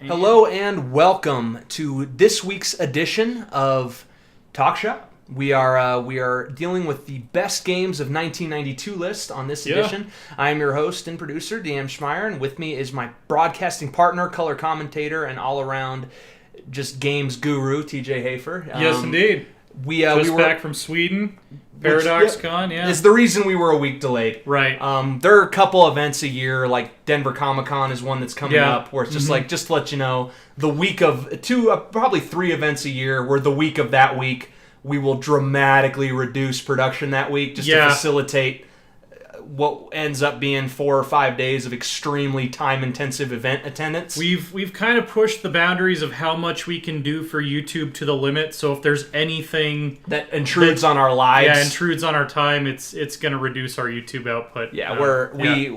Hello and welcome to this week's edition of Talk Shop. We are dealing with the best games of 1992 list on this edition. I am your host and producer, Dan Schmeier, and with me is my broadcasting partner, color commentator, and all-around just games guru, TJ Hafer. Yes, indeed. We were back from Sweden. ParadoxCon, yeah. Is the reason we were a week delayed. Right. There are a couple events a year, like Denver Comic-Con is one that's coming up, where it's just just to let you know, the week of probably 3 events a year, where the week of that week, we will dramatically reduce production that week just to facilitate what ends up being 4 or 5 days of extremely time-intensive event attendance. We've kind of pushed the boundaries of how much we can do for YouTube to the limit. So if there's anything that intrudes on our lives, intrudes on our time, it's going to reduce our YouTube output.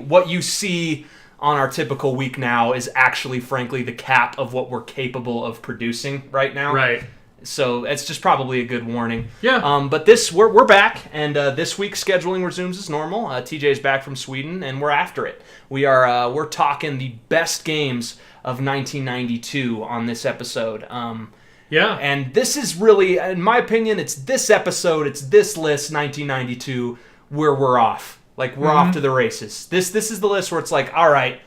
What you see on our typical week now is actually, frankly, the cap of what we're capable of producing right now. Right. So it's just probably a good warning. Yeah. But we're back, and this week's scheduling resumes as normal. TJ's back from Sweden, and we're after it. We're talking the best games of 1992 on this episode. And this is really, in my opinion, it's this episode, it's this list, 1992, where we're off. Like, we're off to the races. This is the list where it's like, all right,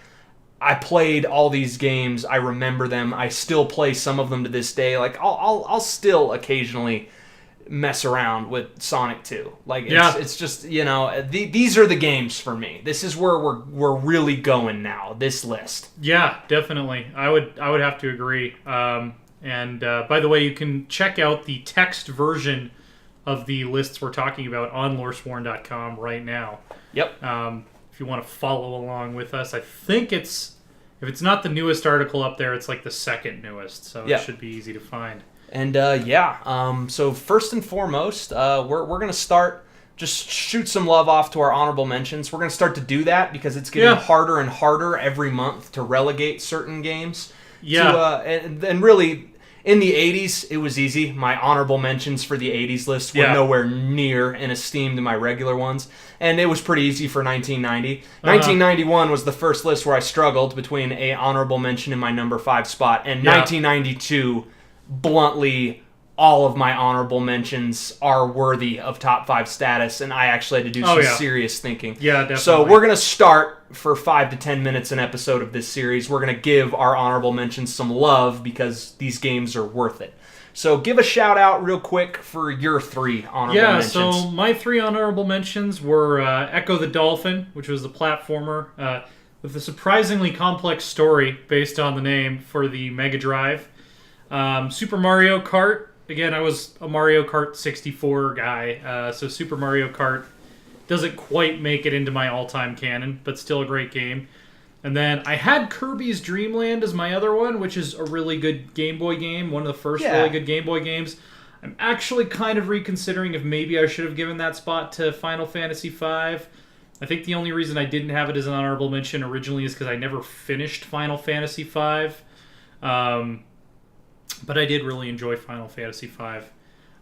I played all these games. I remember them. I still play some of them to this day. Like I'll still occasionally mess around with Sonic 2. Like it's just, these are the games for me. This is where we're really going now. This list. Yeah, definitely. I would have to agree. And by the way, you can check out the text version of the lists we're talking about on Loresworn.com right now. Yep. If you want to follow along with us, I think if it's not the newest article up there, it's like the second newest, so it should be easy to find. And so first and foremost, we're gonna start just shoot some love off to our honorable mentions. We're gonna start to do that because it's getting harder and harder every month to relegate certain games. Yeah. And really, in the 80s, it was easy. My honorable mentions for the 80s list were nowhere near in esteem to my regular ones. And it was pretty easy for 1990. 1991 was the first list where I struggled between a honorable mention in my number 5 spot. And 1992, bluntly, all of my honorable mentions are worthy of top 5 status. And I actually had to do some serious thinking. Yeah, definitely. So we're going to start for 5 to 10 minutes an episode of this series. We're going to give our honorable mentions some love because these games are worth it. So give a shout out real quick for your 3 honorable mentions. Yeah, so my 3 honorable mentions were Echo the Dolphin, which was the platformer with a surprisingly complex story based on the name for the Mega Drive. Super Mario Kart. Again, I was a Mario Kart 64 guy, so Super Mario Kart doesn't quite make it into my all-time canon, but still a great game. And then I had Kirby's Dream Land as my other one, which is a really good Game Boy game, one of the first really good Game Boy games. I'm actually kind of reconsidering if maybe I should have given that spot to Final Fantasy V. I think the only reason I didn't have it as an honorable mention originally is because I never finished Final Fantasy V. But I did really enjoy Final Fantasy V.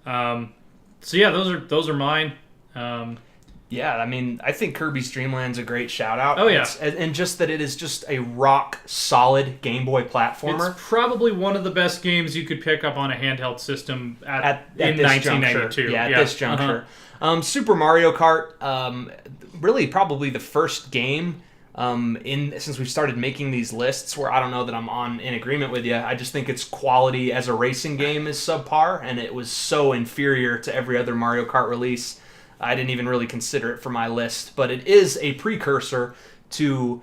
So yeah, those are mine. I mean, I think Kirby's Dream Land's a great shout-out. Oh, yeah. And just that it is just a rock-solid Game Boy platformer. It's probably one of the best games you could pick up on a handheld system in 1992. At this juncture. Super Mario Kart, really probably the first game since we've started making these lists where I don't know that I'm in agreement with you. I just think its quality as a racing game is subpar, and it was so inferior to every other Mario Kart release. I didn't even really consider it for my list, but it is a precursor to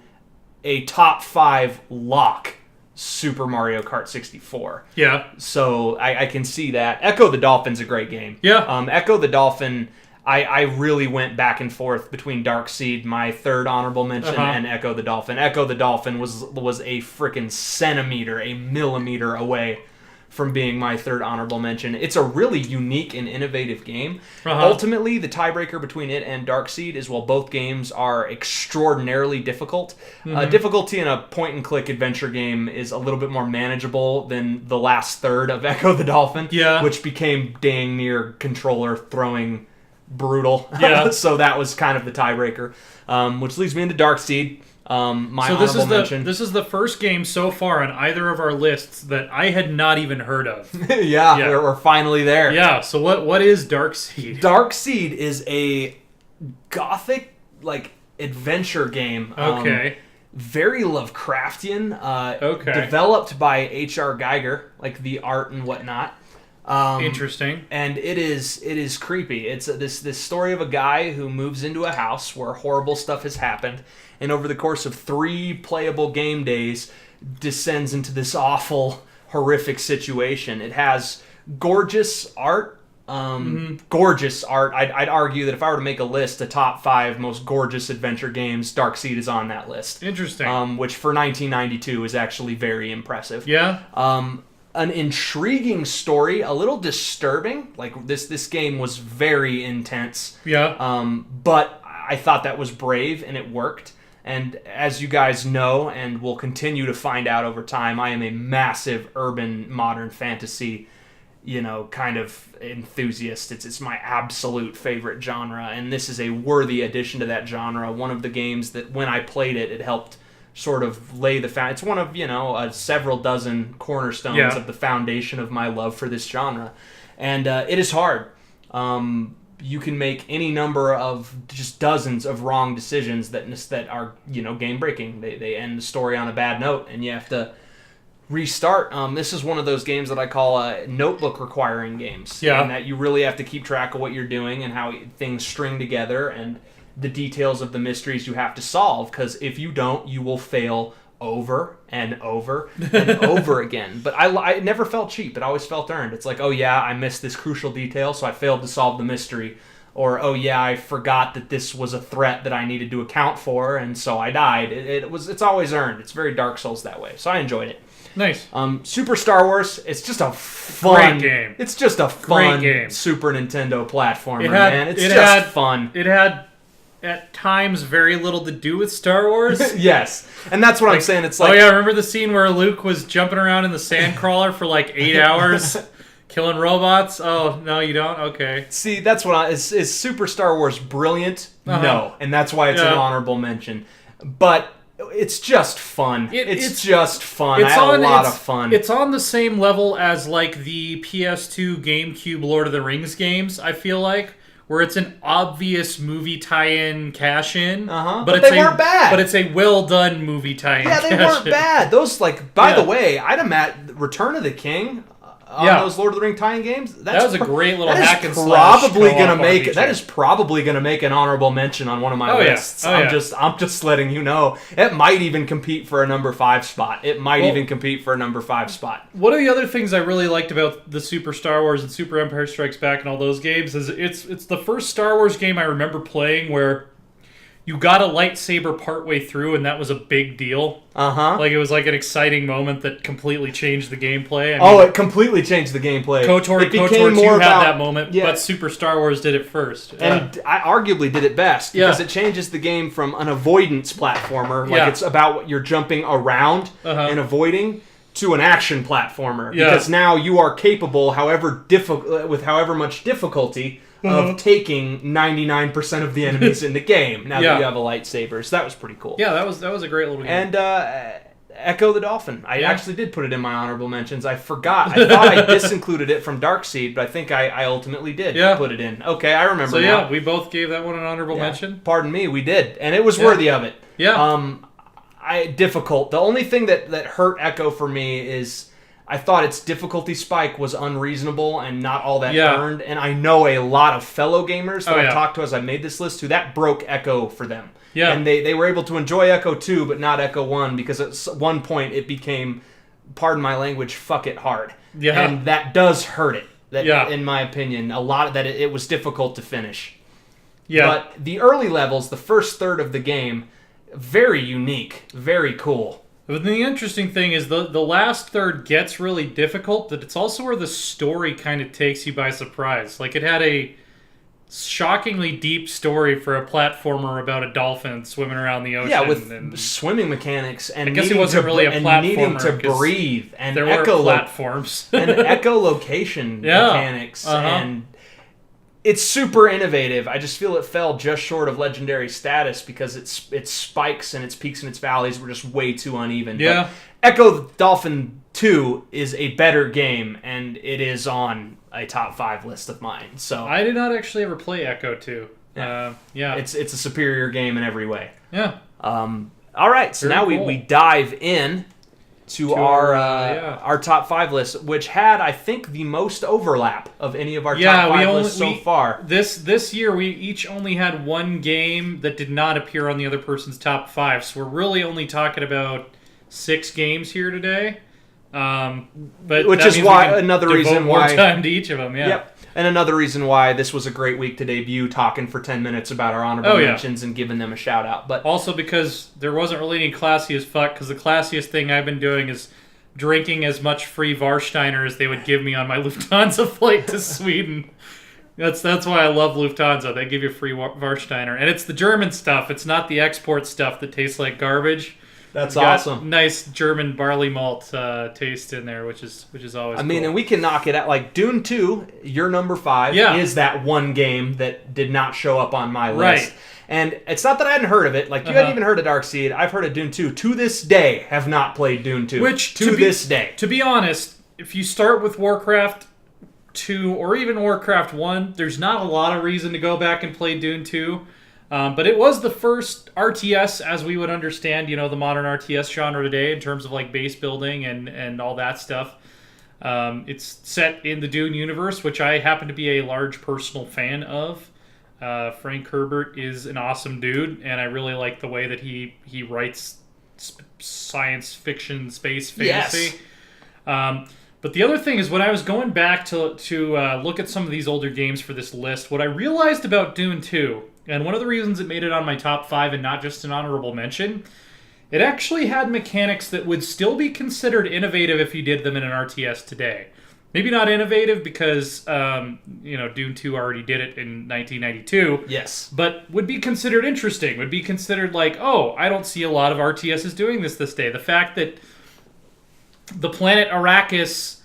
a top 5 lock Super Mario Kart 64. Yeah. So I can see that. Echo the Dolphin's a great game. Yeah. Echo the Dolphin, I really went back and forth between Dark Seed, my 3rd honorable mention, and Echo the Dolphin. Echo the Dolphin was a freaking centimeter, a millimeter away from being my 3rd honorable mention. It's a really unique and innovative game. Ultimately, the tiebreaker between it and Darkseid is while both games are extraordinarily difficult, difficulty in a point-and-click adventure game is a little bit more manageable than the last third of Echo the Dolphin, which became dang near controller throwing brutal. So that was kind of the tiebreaker, which leads me into Darkseid. My So honorable mention. this is the first game so far on either of our lists that I had not even heard of. Yeah. We're finally there. Yeah. So what is Darkseed? Darkseed is a gothic adventure game. Okay. Very Lovecraftian. Okay. Developed by H.R. Geiger, like the art and whatnot. Interesting. And it is creepy. It's this story of a guy who moves into a house where horrible stuff has happened, and over the course of 3 playable game days, descends into this awful, horrific situation. It has gorgeous art. Gorgeous art. I'd argue that if I were to make a list of top 5 most gorgeous adventure games, Darkseed is on that list. Interesting. Which for 1992 is actually very impressive. Yeah. An intriguing story, a little disturbing. Like this game was very intense. Yeah. But I thought that was brave and it worked. And as you guys know, and will continue to find out over time, I am a massive urban modern fantasy, kind of enthusiast. It's my absolute favorite genre, and this is a worthy addition to that genre. One of the games that when I played it, it helped sort of lay the it's one of several dozen cornerstones of the foundation of my love for this genre, and it is hard. You can make any number of just dozens of wrong decisions that are game breaking. They end the story on a bad note, and you have to restart. This is one of those games that I call notebook requiring games. Yeah, and that you really have to keep track of what you're doing and how things string together and the details of the mysteries you have to solve, because if you don't, you will fail over and over and over again. But I never felt cheap. It always felt earned. It's like, oh yeah, I missed this crucial detail, so I failed to solve the mystery. Or, oh yeah, I forgot that this was a threat that I needed to account for, and so I died. It's always earned. It's very Dark Souls that way. So I enjoyed it. Nice. Super Star Wars, it's just a fun great game. It's just a fun game. Super Nintendo platformer, man. It's just fun. It had at times very little to do with Star Wars. Yes. And that's what I'm saying. It's like, oh yeah, remember the scene where Luke was jumping around in the sandcrawler for like 8 hours killing robots? Oh, no, you don't? Okay. See, that's what is Super Star Wars brilliant? No. And that's why it's an honorable mention. But it's just fun. It's just fun. I had a lot of fun. It's on the same level as like the PS2 GameCube Lord of the Rings games, I feel like, where it's an obvious movie tie-in cash-in. But they weren't bad. But it's a well-done movie tie-in. Yeah, they weren't bad. Those, by the way, I'd imagine Return of the King on those Lord of the Rings tie-in games. That was a great little hack and slash. That is probably gonna make an honorable mention on one of my lists. I'm just letting you know. It might even compete for a number 5 spot. One of the other things I really liked about the Super Star Wars and Super Empire Strikes Back and all those games is it's the first Star Wars game I remember playing where you got a lightsaber partway through, and that was a big deal. Like, it was like an exciting moment that completely changed the gameplay. I mean, it completely changed the gameplay. KOTOR 2 had that moment, but Super Star Wars did it first. And I arguably did it best, because it changes the game from an avoidance platformer, like it's about what you're jumping around and avoiding, to an action platformer. Because now you are capable, with however much difficulty, of taking 99% of the enemies in the game now that you have a lightsaber. So that was pretty cool. Yeah, that was a great little game. And Echo the Dolphin. I actually did put it in my honorable mentions. I forgot. I thought I disincluded it from Darkseed, but I think I ultimately did put it in. Okay, I remember now. So we both gave that one an honorable mention? Pardon me, we did. And it was worthy of it. Yeah. Difficult. The only thing that hurt Echo for me is I thought its difficulty spike was unreasonable and not all that earned. And I know a lot of fellow gamers that I talked to as I made this list who that broke Echo for them. Yeah. And they were able to enjoy Echo 2, but not Echo 1, because at one point it became, pardon my language, fuck it hard. Yeah. And that does hurt it. In my opinion, a lot of that it was difficult to finish. Yeah. But the early levels, the first third of the game, very unique, very cool. But the interesting thing is the last third gets really difficult, but it's also where the story kind of takes you by surprise. Like, it had a shockingly deep story for a platformer about a dolphin swimming around the ocean. Yeah, with swimming mechanics and I guess it wasn't really a platformer, needing to breathe and there were platforms and echolocation mechanics and It's super innovative. I just feel it fell just short of legendary status because its spikes and its peaks and its valleys were just way too uneven. Yeah. But Echo the Dolphin 2 is a better game, and it is on a top 5 list of mine. So I did not actually ever play Echo 2. Yeah. It's a superior game in every way. Yeah. All right, so Very now cool. we dive in to our top 5 list, which had, I think, the most overlap of any of our top 5 lists so far. This year, we each only had one game that did not appear on the other person's top 5, so we're really only talking about 6 games here today. But which is why another reason more why time to each of them. Yeah. Yep. And another reason why this was a great week to debut, talking for 10 minutes about our honorable mentions and giving them a shout out. But also because there wasn't really any classy as fuck, because the classiest thing I've been doing is drinking as much free Warsteiner as they would give me on my Lufthansa flight to Sweden. That's why I love Lufthansa. They give you free Warsteiner. And it's the German stuff. It's not the export stuff that tastes like garbage. That's awesome. Nice German barley malt taste in there, which is always. I mean, cool. and we can knock it out. Like Dune 2, your number 5 is that one game that did not show up on my list. Right. And it's not that I hadn't heard of it. Like you hadn't even heard of Darkseid. I've heard of Dune 2. To this day, have not played Dune 2. Which this day. To be honest, if you start with Warcraft 2 or even Warcraft 1, there's not a lot of reason to go back and play Dune 2. But it was the first RTS, as we would understand, the modern RTS genre today in terms of like base building and all that stuff. It's set in the Dune universe, which I happen to be a large personal fan of. Frank Herbert is an awesome dude, and I really like the way that he writes science fiction, space fantasy. Yes. But the other thing is, when I was going back to look at some of these older games for this list, what I realized about Dune 2, and one of the reasons it made it on my top 5 and not just an honorable mention, it actually had mechanics that would still be considered innovative if you did them in an RTS today. Maybe not innovative because, Dune 2 already did it in 1992. Yes. But would be considered interesting. Would be considered like, oh, I don't see a lot of RTSs doing this day. The fact that the planet Arrakis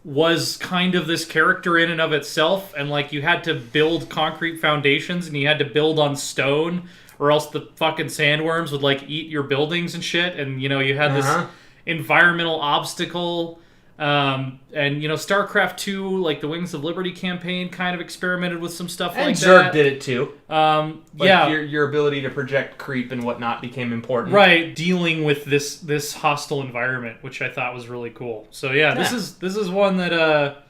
was kind of this character in and of itself, and like you had to build concrete foundations and you had to build on stone, or else the fucking sandworms would like eat your buildings and shit, and you had this environmental obstacle. And StarCraft 2, like the Wings of Liberty campaign, kind of experimented with some stuff and like Zerg that. did it too. Yeah, your ability to project creep and whatnot became important. Right, dealing with this hostile environment, which I thought was really cool. So yeah, this is one that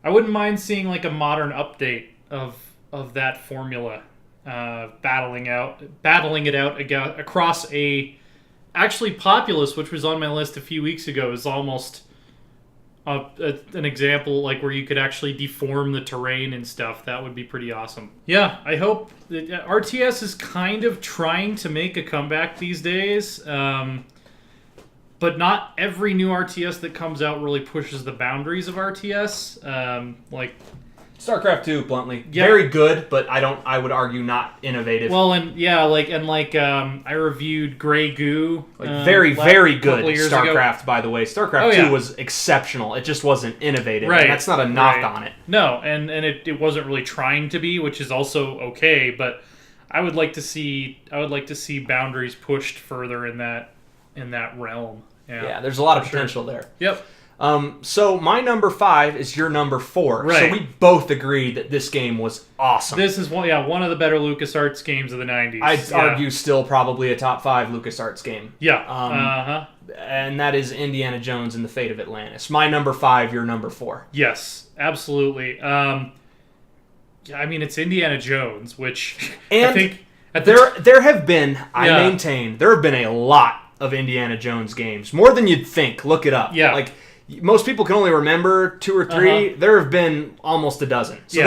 I wouldn't mind seeing like a modern update of that formula, battling it out across a actually Populous, which was on my list a few weeks ago, is almost an example like where you could actually deform the terrain and stuff. That would be pretty awesome. Yeah, I hope that RTS is kind of trying to make a comeback these days, but not every new RTS that comes out really pushes the boundaries of RTS. Like StarCraft 2, bluntly, very good, but I would argue not innovative. Well, I reviewed Grey Goo. Very good StarCraft, ago. By the way. StarCraft 2 was exceptional. It just wasn't innovative. Right. And that's not a knock on it. No, and it wasn't really trying to be, which is also okay, but I would like to see boundaries pushed further in that realm. Yeah, there's a lot of potential there. Yep. So my number 5 is your number 4. Right. So we both agreed that this game was awesome. This is one of the better LucasArts games of the 90s. I'd argue still probably a top 5 LucasArts game. Yeah. And that is Indiana Jones and the Fate of Atlantis. My number 5, your number 4. Yes, absolutely. It's Indiana Jones, which and I think there have been, I maintain, there have been a lot of Indiana Jones games. More than you'd think. Look it up. Yeah. Like, most people can only remember 2 or 3. There have been almost a dozen. So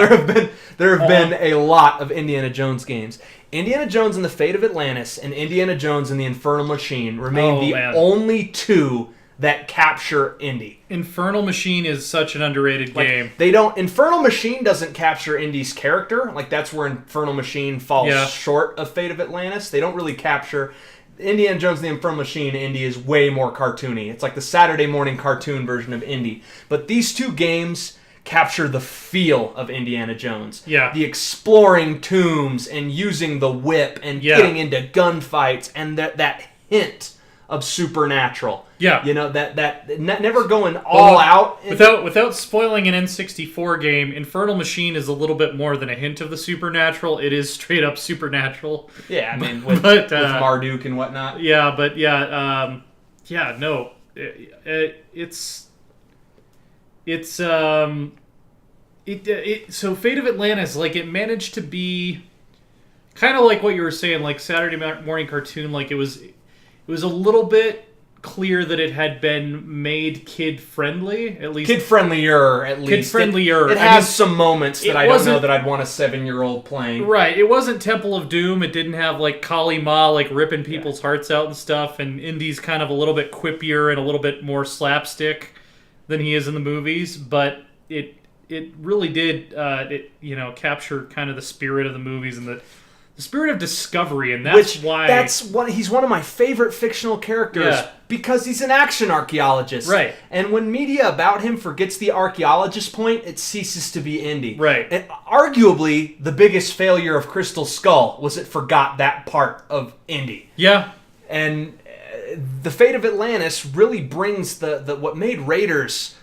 there have been a lot of Indiana Jones games. Indiana Jones and the Fate of Atlantis and Indiana Jones and the Infernal Machine remain only 2 that capture Indy. Infernal Machine is such an underrated game. Infernal Machine doesn't capture Indy's character. Like, that's where Infernal Machine falls short of Fate of Atlantis. They don't really capture Indiana Jones and the Infernal Machine. Indy is way more cartoony. It's like the Saturday morning cartoon version of Indy. But these 2 games capture the feel of Indiana Jones. Yeah. The exploring tombs and using the whip and getting into gunfights and that hint of supernatural. Yeah. That never going all out. Without spoiling an N64 game, Infernal Machine is a little bit more than a hint of the supernatural. It is straight up supernatural. Yeah, I mean, with Marduk and whatnot. Yeah, but no. So Fate of Atlantis, like, it managed to be kind of like what you were saying, like Saturday morning cartoon. Like, it was a little bit clear that it had been made kid friendly, at least kid friendlier. It has some moments that I don't know that I'd want a 7-year-old playing. Right. It wasn't Temple of Doom. It didn't have like Kali Ma like ripping people's hearts out and stuff. And Indy's kind of a little bit quippier and a little bit more slapstick than he is in the movies, but it really did capture kind of the spirit of the movies and the spirit of discovery, and he's one of my favorite fictional characters because he's an action archaeologist. Right. And when media about him forgets the archaeologist point, it ceases to be Indy. Right. And arguably the biggest failure of Crystal Skull was it forgot that part of Indy. Yeah. And the Fate of Atlantis really brings the what made Raiders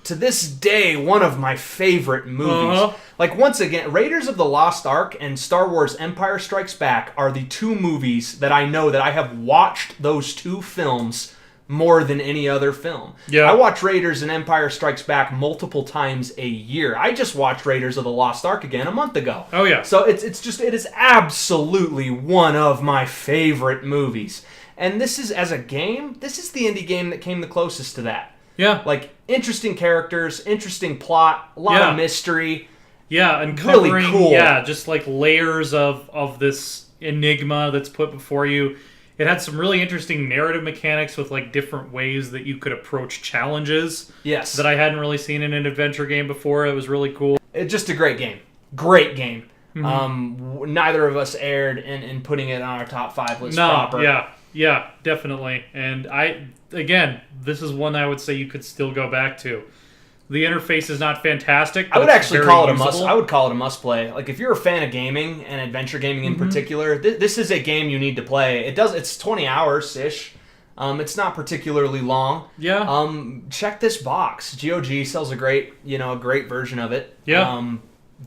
to this day one of my favorite movies. Uh-huh. Like, once again, Raiders of the Lost Ark and Star Wars Empire Strikes Back are the two movies that I know that I have watched those two films more than any other film. Yeah. I watch Raiders and Empire Strikes Back multiple times a year. I just watched Raiders of the Lost Ark again a month ago. Oh yeah. So it is absolutely one of my favorite movies. And this is, as a game, this is the indie game that came the closest to that. Yeah. Like, interesting characters, interesting plot, a lot of mystery. Yeah, and covering, really cool. Yeah, just like layers of this enigma that's put before you. It had some really interesting narrative mechanics with like different ways that you could approach challenges. Yes. That I hadn't really seen in an adventure game before. It was really cool. It's just a great game. Great game. Mm-hmm. Neither of us erred in putting it on our top 5 list proper. Yeah, definitely. And this is one I would say you could still go back to. The interface is not fantastic. I would actually call it usable. I would call it a must play. Like, if you're a fan of gaming and adventure gaming in particular, this is a game you need to play. It's 20 hours ish. It's not particularly long. Yeah. Check this box. GOG sells a great version of it. Yeah.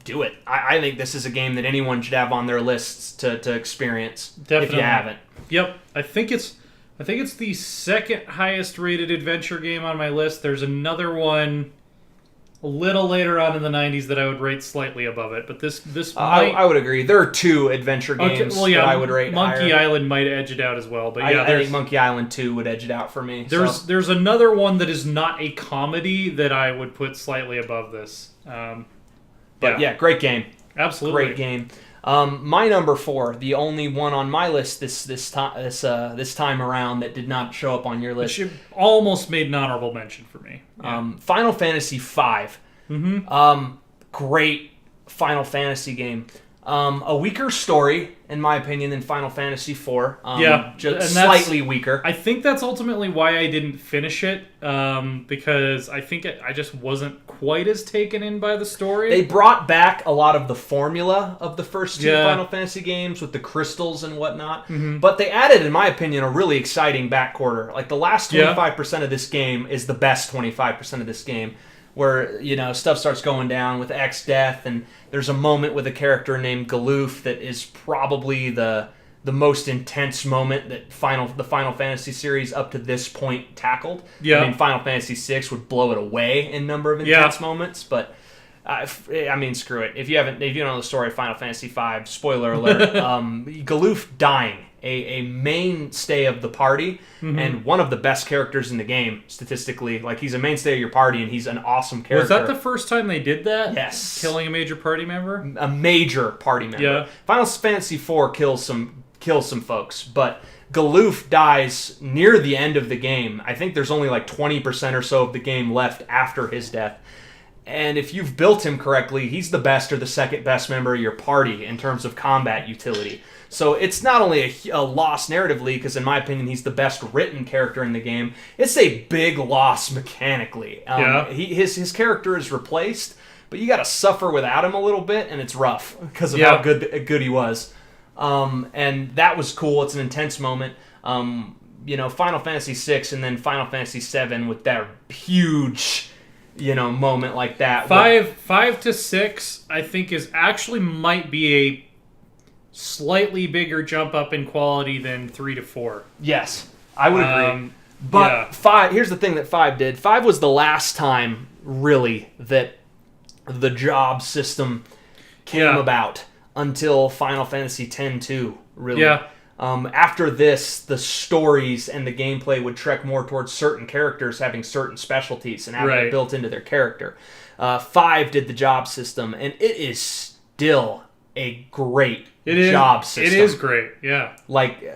Do it. I think this is a game that anyone should have on their lists to experience. Definitely. If you haven't. Yep. I think it's the second highest rated adventure game on my list. There's another one a little later on in the 90s that I would rate slightly above it, but this I would agree. There are 2 adventure games that I would rate Monkey higher. Island might edge it out as well, but I think Monkey Island 2 would edge it out for me. There's another one that is not a comedy that I would put slightly above this. Great game. Absolutely. Great game. My number 4, the only one on my list this time around that did not show up on your list. It almost made an honorable mention for me. Yeah. Final Fantasy V. Mm-hmm. Great Final Fantasy game. A weaker story, in my opinion, than Final Fantasy IV. Just slightly weaker. I think that's ultimately why I didn't finish it, because I think I just wasn't quite as taken in by the story. They brought back a lot of the formula of the first 2 Final Fantasy games with the crystals and whatnot, but they added, in my opinion, a really exciting back quarter. Like, the last 25% of this game is the best 25% of this game, where, stuff starts going down with X death, and there's a moment with a character named Galoof that is probably the most intense moment that the Final Fantasy series up to this point tackled. Yeah. I mean, Final Fantasy VI would blow it away in number of intense moments, but screw it. If you don't know the story of Final Fantasy V, spoiler alert, Galoof dying, a mainstay of the party, and one of the best characters in the game, statistically. Like, he's a mainstay of your party, and he's an awesome character. Was that the first time they did that? Yes. Killing a major party member? A major party member. Yeah. Final Fantasy IV kills some folks, but Galoof dies near the end of the game. I think there's only like 20% or so of the game left after his death. And if you've built him correctly, he's the best or the second best member of your party in terms of combat utility. So it's not only a loss narratively, because in my opinion he's the best written character in the game, it's a big loss mechanically. His character is replaced, but you got to suffer without him a little bit, and it's rough because of how good he was. And that was cool. It's an intense moment. Final Fantasy VI and then Final Fantasy VII with that huge, moment like that. 5 to 6, I think, might be a slightly bigger jump up in quality than 3 to 4. Yes, I would agree. But 5, here's the thing that 5 did. 5 was the last time, really, that the job system came about until Final Fantasy X-2, really. Yeah. After this, the stories and the gameplay would trek more towards certain characters having certain specialties and having it built into their character. 5 did the job system, and it is still a great job system. It is great, yeah.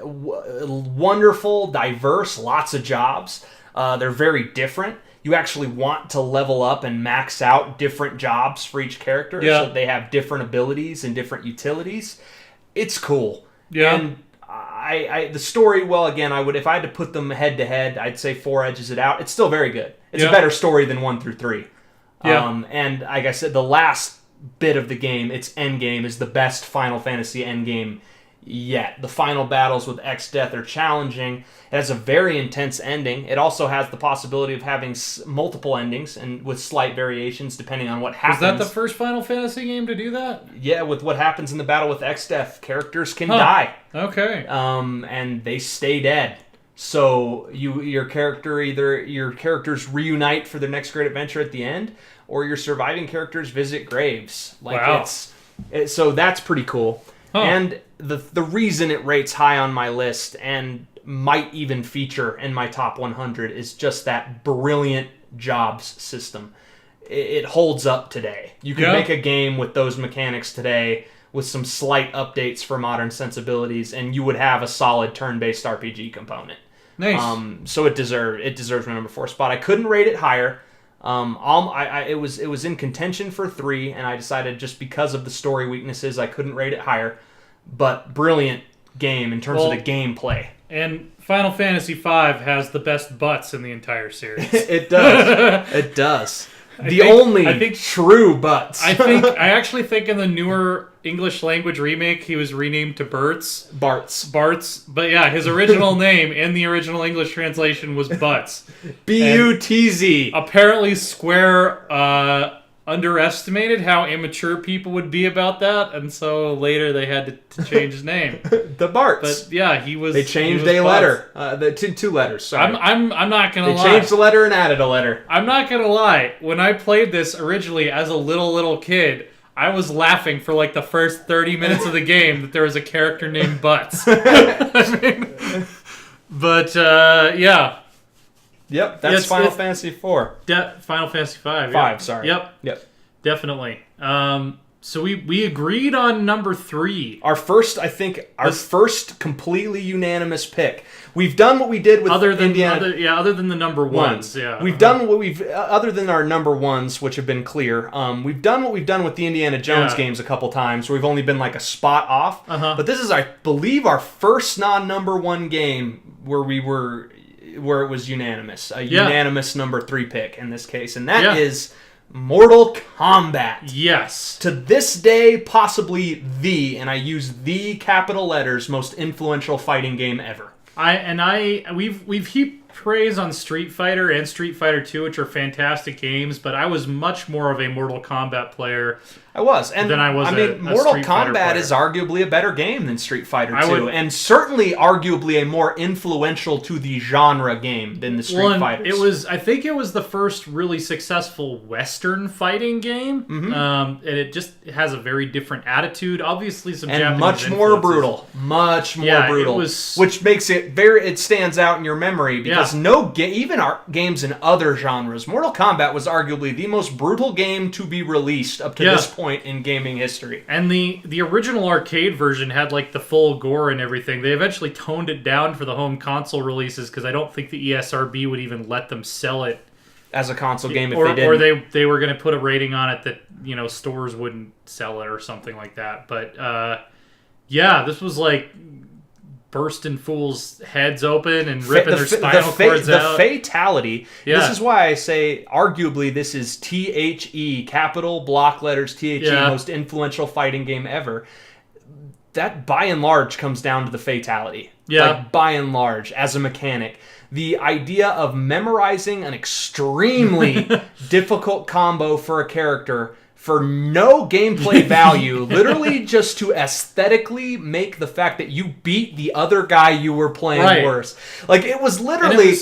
Wonderful, diverse, lots of jobs. They're very different. You actually want to level up and max out different jobs for each character so they have different abilities and different utilities. It's cool. Yeah. And the story, well, again, if I had to put them head to head, I'd say 4 edges it out. It's still very good. It's a better story than 1 through 3. Yeah. And like I said, the last bit of the game, its endgame, is the best Final Fantasy endgame yet. The final battles with X-Death are challenging. It has a very intense ending. It also has the possibility of having multiple endings and with slight variations depending on what happens. Was that the first Final Fantasy game to do that? Yeah, with what happens in the battle with X-Death, characters can die. Okay. And they stay dead. So your characters reunite for their next great adventure at the end, or your surviving characters visit graves. So that's pretty cool. Huh. And the reason it rates high on my list and might even feature in my top 100 is just that brilliant jobs system. It holds up today. You could make a game with those mechanics today with some slight updates for modern sensibilities, and you would have a solid turn-based RPG component. Nice. So it deserves my number 4 spot. I couldn't rate it higher. It was in contention for 3, and I decided just because of the story weaknesses, I couldn't rate it higher. But brilliant game in terms of the gameplay. And Final Fantasy V has the best butts in the entire series. It does. It does. I think true butts. I actually think in the newer English language remake, he was renamed to Bartz. But yeah, his original name in the original English translation was Butts. Butz. Apparently Square underestimated how immature people would be about that, and so later they had to change his name. The Bartz. But yeah, they changed a letter. Two letters. Sorry. I'm not gonna lie. They changed the letter and added a letter. I'm not gonna lie. When I played this originally as a little kid, I was laughing for like the first 30 minutes of the game that there was a character named Butts. Yeah. Yep, that's Final Fantasy IV. Final Fantasy V. 5, sorry. Yep. Definitely. So we agreed on number 3. Our first completely unanimous pick. We've done what we did with Indiana. Other than the number ones. Yeah. We've done what other than our number ones, which have been clear. We've done what we've done with the Indiana Jones games a couple times, where we've only been like a spot off. But this is, I believe, our first non-number 1 game where it was unanimous. Unanimous number 3 pick in this case, and that is Mortal Kombat. Yes. To this day, possibly and I use the capital letters, most influential fighting game ever. We've heaped praise on Street Fighter and Street Fighter 2, which are fantastic games, but I was much more of a Mortal Kombat player. I was. Mortal Kombat is arguably a better game than Street Fighter 2, and certainly arguably a more influential to the genre game than the Street Fighters. I think it was the first really successful Western fighting game, and it just has a very different attitude. Obviously, some Japanese much more brutal, which makes it stands out in your memory because even our games in other genres, Mortal Kombat was arguably the most brutal game to be released up to this point in gaming history. And the original arcade version had like the full gore and everything. They eventually toned it down for the home console releases because I don't think the ESRB would even let them sell it as a console game if they didn't. Or they were going to put a rating on it that stores wouldn't sell it or something like that. But this was like bursting fools' heads open and ripping their spinal cords out. The fatality. Yeah. This is why I say, arguably, this is THE, capital block letters THE, most influential fighting game ever. That, by and large, comes down to the fatality. Yeah. Like, by and large, as a mechanic. The idea of memorizing an extremely difficult combo for a character for no gameplay value, literally just to aesthetically make the fact that you beat the other guy you were playing worse. Like, it was literally...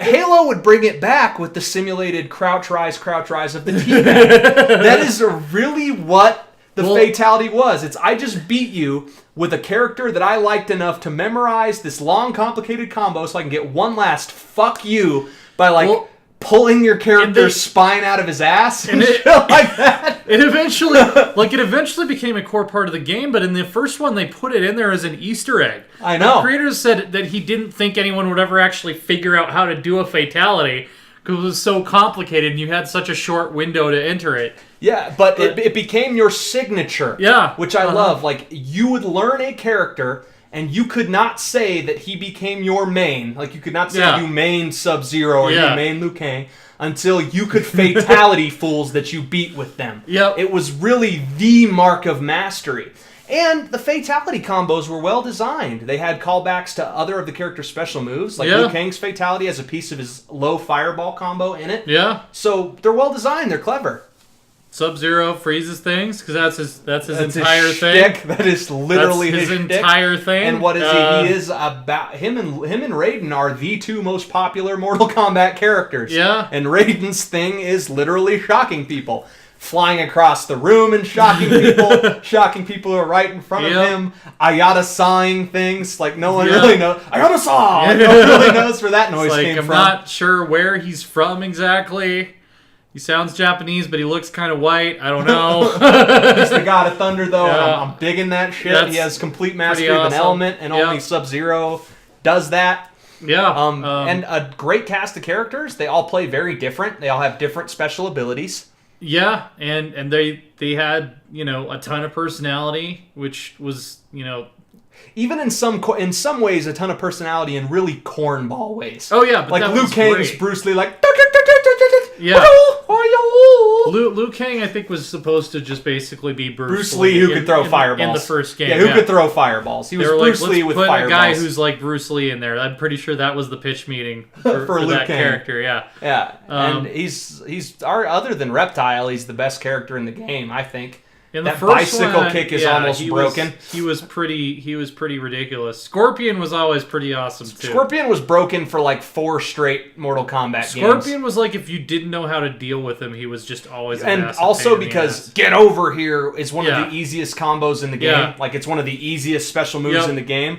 Halo would bring it back with the simulated crouch rise of the teabag. That is really what the fatality was. It's, I just beat you with a character that I liked enough to memorize this long, complicated combo so I can get one last fuck you by, pulling your character's spine out of his ass and shit like that. It eventually became a core part of the game, but in the first one, they put it in there as an Easter egg. I know. The creators said that he didn't think anyone would ever actually figure out how to do a fatality because it was so complicated and you had such a short window to enter it. Yeah, but it became your signature. Yeah. Which I love. Like, you would learn a character, and you could not say that he became your main. Like, you could not say you main Sub-Zero or you main Liu Kang until you could fatality fools that you beat with them. Yep. It was really the mark of mastery. And the fatality combos were well designed. They had callbacks to other of the character's special moves. Like Liu Kang's fatality has a piece of his low fireball combo in it. Yeah. So they're well designed. They're clever. Sub-Zero freezes things because that's his entire thing. Shtick. That is literally his shtick. entire thing. And what is he? He is about him and Raiden are the two most popular Mortal Kombat characters. Yeah. And Raiden's thing is literally shocking people, flying across the room and shocking people, shocking people who are right in front of him. Ayata sawing things like no one really knows. Ayata saw. No one really knows where that noise came from. I'm not sure where he's from exactly. He sounds Japanese, but he looks kind of white. I don't know. He's the god of thunder, though. Yeah. I'm digging that shit. He has complete mastery of an element, and only Sub-Zero does that. Yeah. And a great cast of characters. They all play very different. They all have different special abilities. Yeah, and they had, a ton of personality, which was, even in some ways, a ton of personality in really cornball ways. Oh yeah, but like Liu Kang's Bruce Lee, like. Yeah. Liu Kang, I think, was supposed to just basically be Bruce Lee who could throw fireballs in the first game. Yeah, who could throw fireballs. He was Bruce Lee with fireballs. Put a guy who's like Bruce Lee in there. I'm pretty sure that was the pitch meeting for Liu that Kang. character. Yeah. Yeah, and he's other than Reptile, he's the best character in the game, I think. That bicycle kick is almost broken. He was pretty ridiculous. Scorpion was always pretty awesome too. Scorpion was broken for like 4 straight Mortal Kombat games. Scorpion was like, if you didn't know how to deal with him, he was just always and also because Get Over Here is one of the easiest combos in the game. Yeah. Like, it's one of the easiest special moves in the game.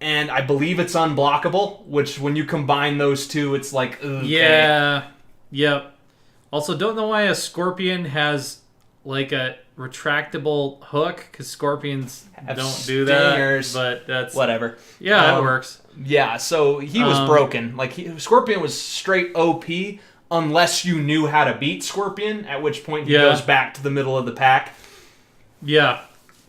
And I believe it's unblockable, which when you combine those two, it's like, okay. Yeah. Yep. Also, don't know why a Scorpion has like a retractable hook, because scorpions don't do that, but that's whatever. Yeah, it works. Yeah, so he was broken. Like, Scorpion was straight OP unless you knew how to beat Scorpion, at which point he goes back to the middle of the pack. Yeah.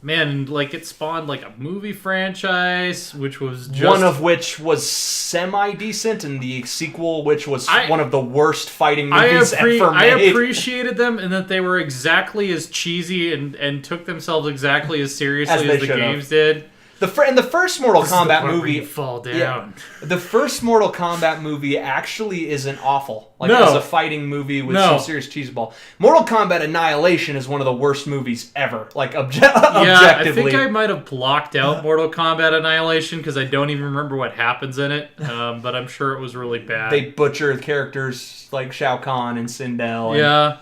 Man, like, it spawned like a movie franchise, which was just... one of which was semi-decent, and the sequel, which was one of the worst fighting movies ever made. I appreciated them in that they were exactly as cheesy and took themselves exactly as seriously as the games did. In the first Mortal Kombat movie, you fall down. Yeah, the first Mortal Kombat movie actually isn't awful. Like, as a fighting movie with some serious cheeseball. Mortal Kombat Annihilation is one of the worst movies ever. Like, objectively. I think I might have blocked out Mortal Kombat Annihilation because I don't even remember what happens in it. But I'm sure it was really bad. They butcher characters like Shao Kahn and Sindel. Yeah.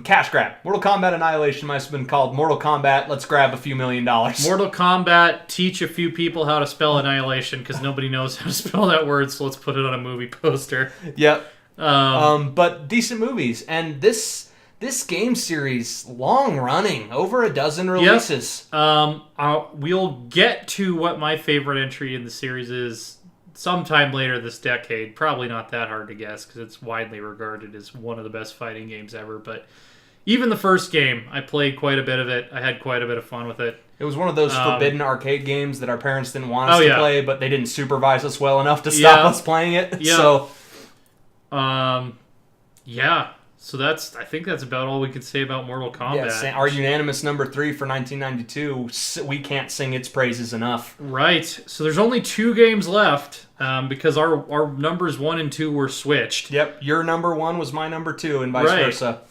Cash grab. Mortal Kombat Annihilation might have been called Mortal Kombat, let's grab a few $1 million. Mortal Kombat, teach a few people how to spell Annihilation, because nobody knows how to spell that word, so let's put it on a movie poster. Yep. But decent movies. And this game series, long running, over a dozen releases. Yep. We'll get to what my favorite entry in the series is sometime later this decade. Probably not that hard to guess because it's widely regarded as one of the best fighting games ever. But even the first game, I played quite a bit of it. I had quite a bit of fun with it. It was one of those forbidden arcade games that our parents didn't want us to play, but they didn't supervise us well enough to stop us playing it. Yeah. So, yeah. So I think that's about all we could say about Mortal Kombat. Yeah, our unanimous number 3 for 1992. We can't sing its praises enough. Right. So there's only 2 games left because our numbers 1 and 2 were switched. Yep. Your number 1 was my number 2 and vice versa.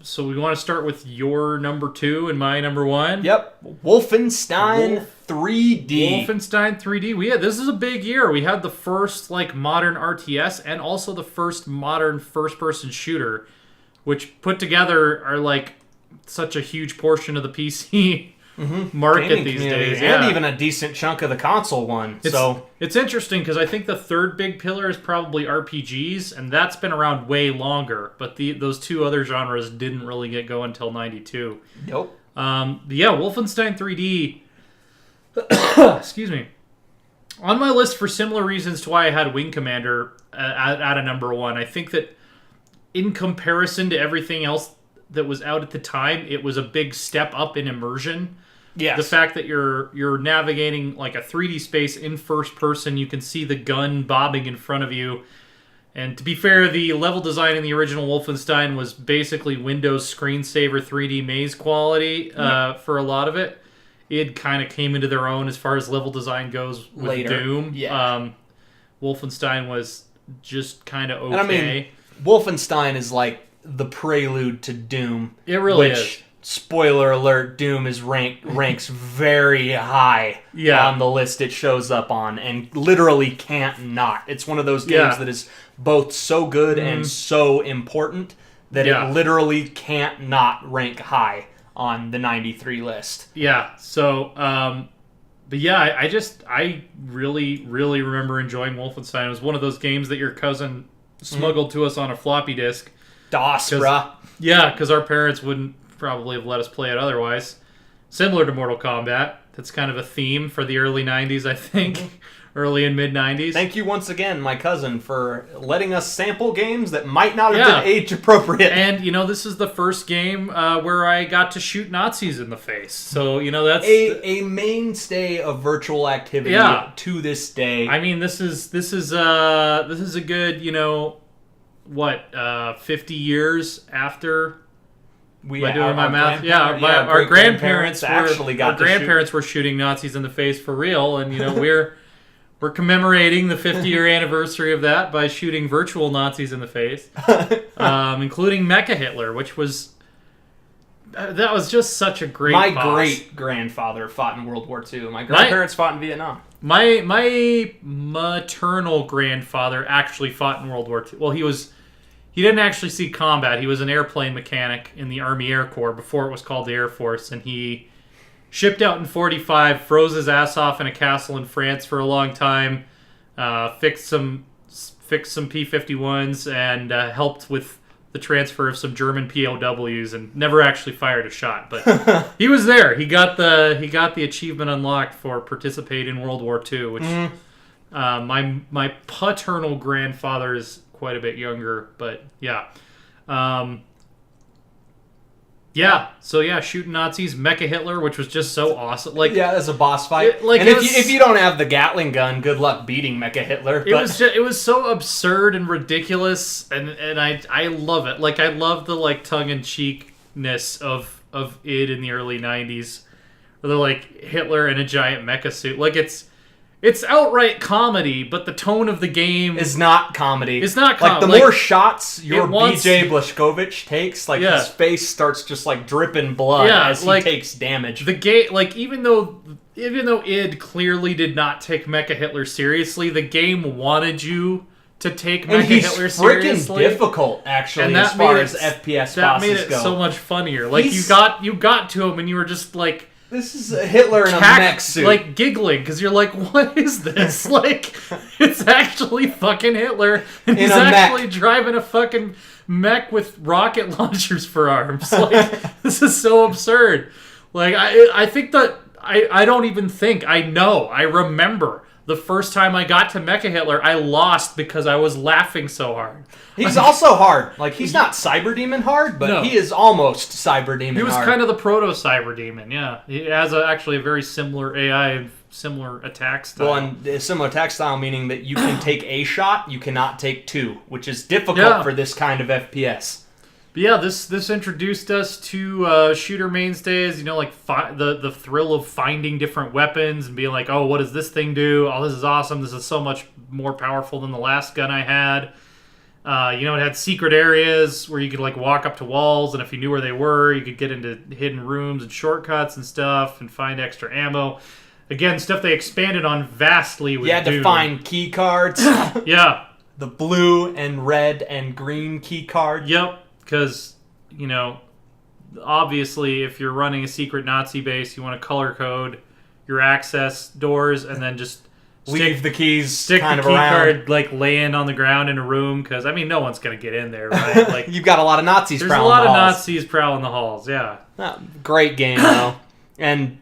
So we want to start with your number 2 and my number 1. Yep. Wolfenstein 3D. Wolfenstein 3D. This is a big year. We had the first modern RTS and also the first modern first-person shooter, which put together are such a huge portion of the PC market Gaming these community, days. And even a decent chunk of the console one. It's interesting because I think the third big pillar is probably RPGs, and that's been around way longer. But those 2 other genres didn't really get going until 92. Nope. Wolfenstein 3D. Excuse me. On my list for similar reasons to why I had Wing Commander at a number 1. I think that in comparison to everything else that was out at the time, it was a big step up in immersion. Yes. The fact that you're navigating a 3D space in first person, you can see the gun bobbing in front of you. And to be fair, the level design in the original Wolfenstein was basically Windows screensaver 3D maze quality for a lot of it. It kind of came into their own as far as level design goes with Later. Doom. Yeah. Wolfenstein was just kind of okay. And I mean, Wolfenstein is the prelude to Doom. It really is. Spoiler alert, Doom is ranks very high on the list it shows up on, and literally can't not. It's one of those games that is both so good and so important that it literally can't not rank high on the 93 list. Yeah, so, but yeah, I really, really remember enjoying Wolfenstein. It was one of those games that your cousin smuggled to us on a floppy disk. DOS, bruh. Yeah, because our parents wouldn't probably have let us play it otherwise. Similar to Mortal Kombat. That's kind of a theme for the early 90s, I think. Early and mid-90s. Thank you once again, my cousin, for letting us sample games that might not have been age-appropriate. And, this is the first game where I got to shoot Nazis in the face. So, that's... A mainstay of virtual activity to this day. I mean, this is a good, 50 years after... Am I doing my math? Yeah, our grandparents were shooting Nazis in the face for real, and we're commemorating the 50-year anniversary of that by shooting virtual Nazis in the face, including Mecha Hitler, which was that was just such a great. My boss. great grandfather fought in World War II. My grandparents fought in Vietnam. My maternal grandfather actually fought in World War II. Well, he didn't actually see combat. He was an airplane mechanic in the Army Air Corps before it was called the Air Force, and he shipped out in 45, froze his ass off in a castle in France for a long time, fixed some P-51s, and helped with the transfer of some German POWs, and never actually fired a shot. But he was there. He got the achievement unlocked for participate in World War II, which my paternal grandfather is quite a bit younger, but yeah. Shooting Nazis, Mecha Hitler, which was just so awesome. As a boss fight. If you don't have the Gatling gun, good luck beating Mecha Hitler. It was so absurd and ridiculous, and I love it. I love the tongue-in-cheekness of it in the early 90s. Where they're Hitler in a giant mecha suit. It's outright comedy, but the tone of the game is not comedy. It's not comedy. The more shots BJ Blazkowicz takes, his face starts just dripping blood as he takes damage. The game, even though id clearly did not take Mecha Hitler seriously, the game wanted you to take Mecha Hitler seriously. He's freaking difficult, actually, and as far as FPS bosses go. That made it so much funnier. You got to him, and you were just this is a Hitler in a mech suit. Giggling, because you're what is this? It's actually fucking Hitler, and he's actually driving a fucking mech with rocket launchers for arms. This is so absurd. I think that, I don't even think, I know, I remember the first time I got to Mecha Hitler, I lost because I was laughing so hard. He's also hard. Like, he's not Cyber Demon hard, but he is almost Cyber Demon hard. He was kind of the proto-Cyber Demon, yeah. He has actually a very similar AI and similar attack style. Well, and a similar attack style meaning that you can take a shot, you cannot take two, which is difficult for this kind of FPS. But yeah, this introduced us to shooter mainstays, like the thrill of finding different weapons and being like, oh, what does this thing do? Oh, this is awesome. This is so much more powerful than the last gun I had. It had secret areas where you could walk up to walls, and if you knew where they were, you could get into hidden rooms and shortcuts and stuff and find extra ammo. Again, stuff they expanded on vastly with You had to find key cards. Yeah. The blue and red and green key card. Yep. Because, obviously, if you're running a secret Nazi base, you want to color code your access doors and then just leave the keys stick kind the of key around. card laying on the ground in a room. Because, no one's going to get in there, right? You've got a lot of Nazis prowling the halls. There's a lot of Nazis prowling the halls, yeah. Great game, though. And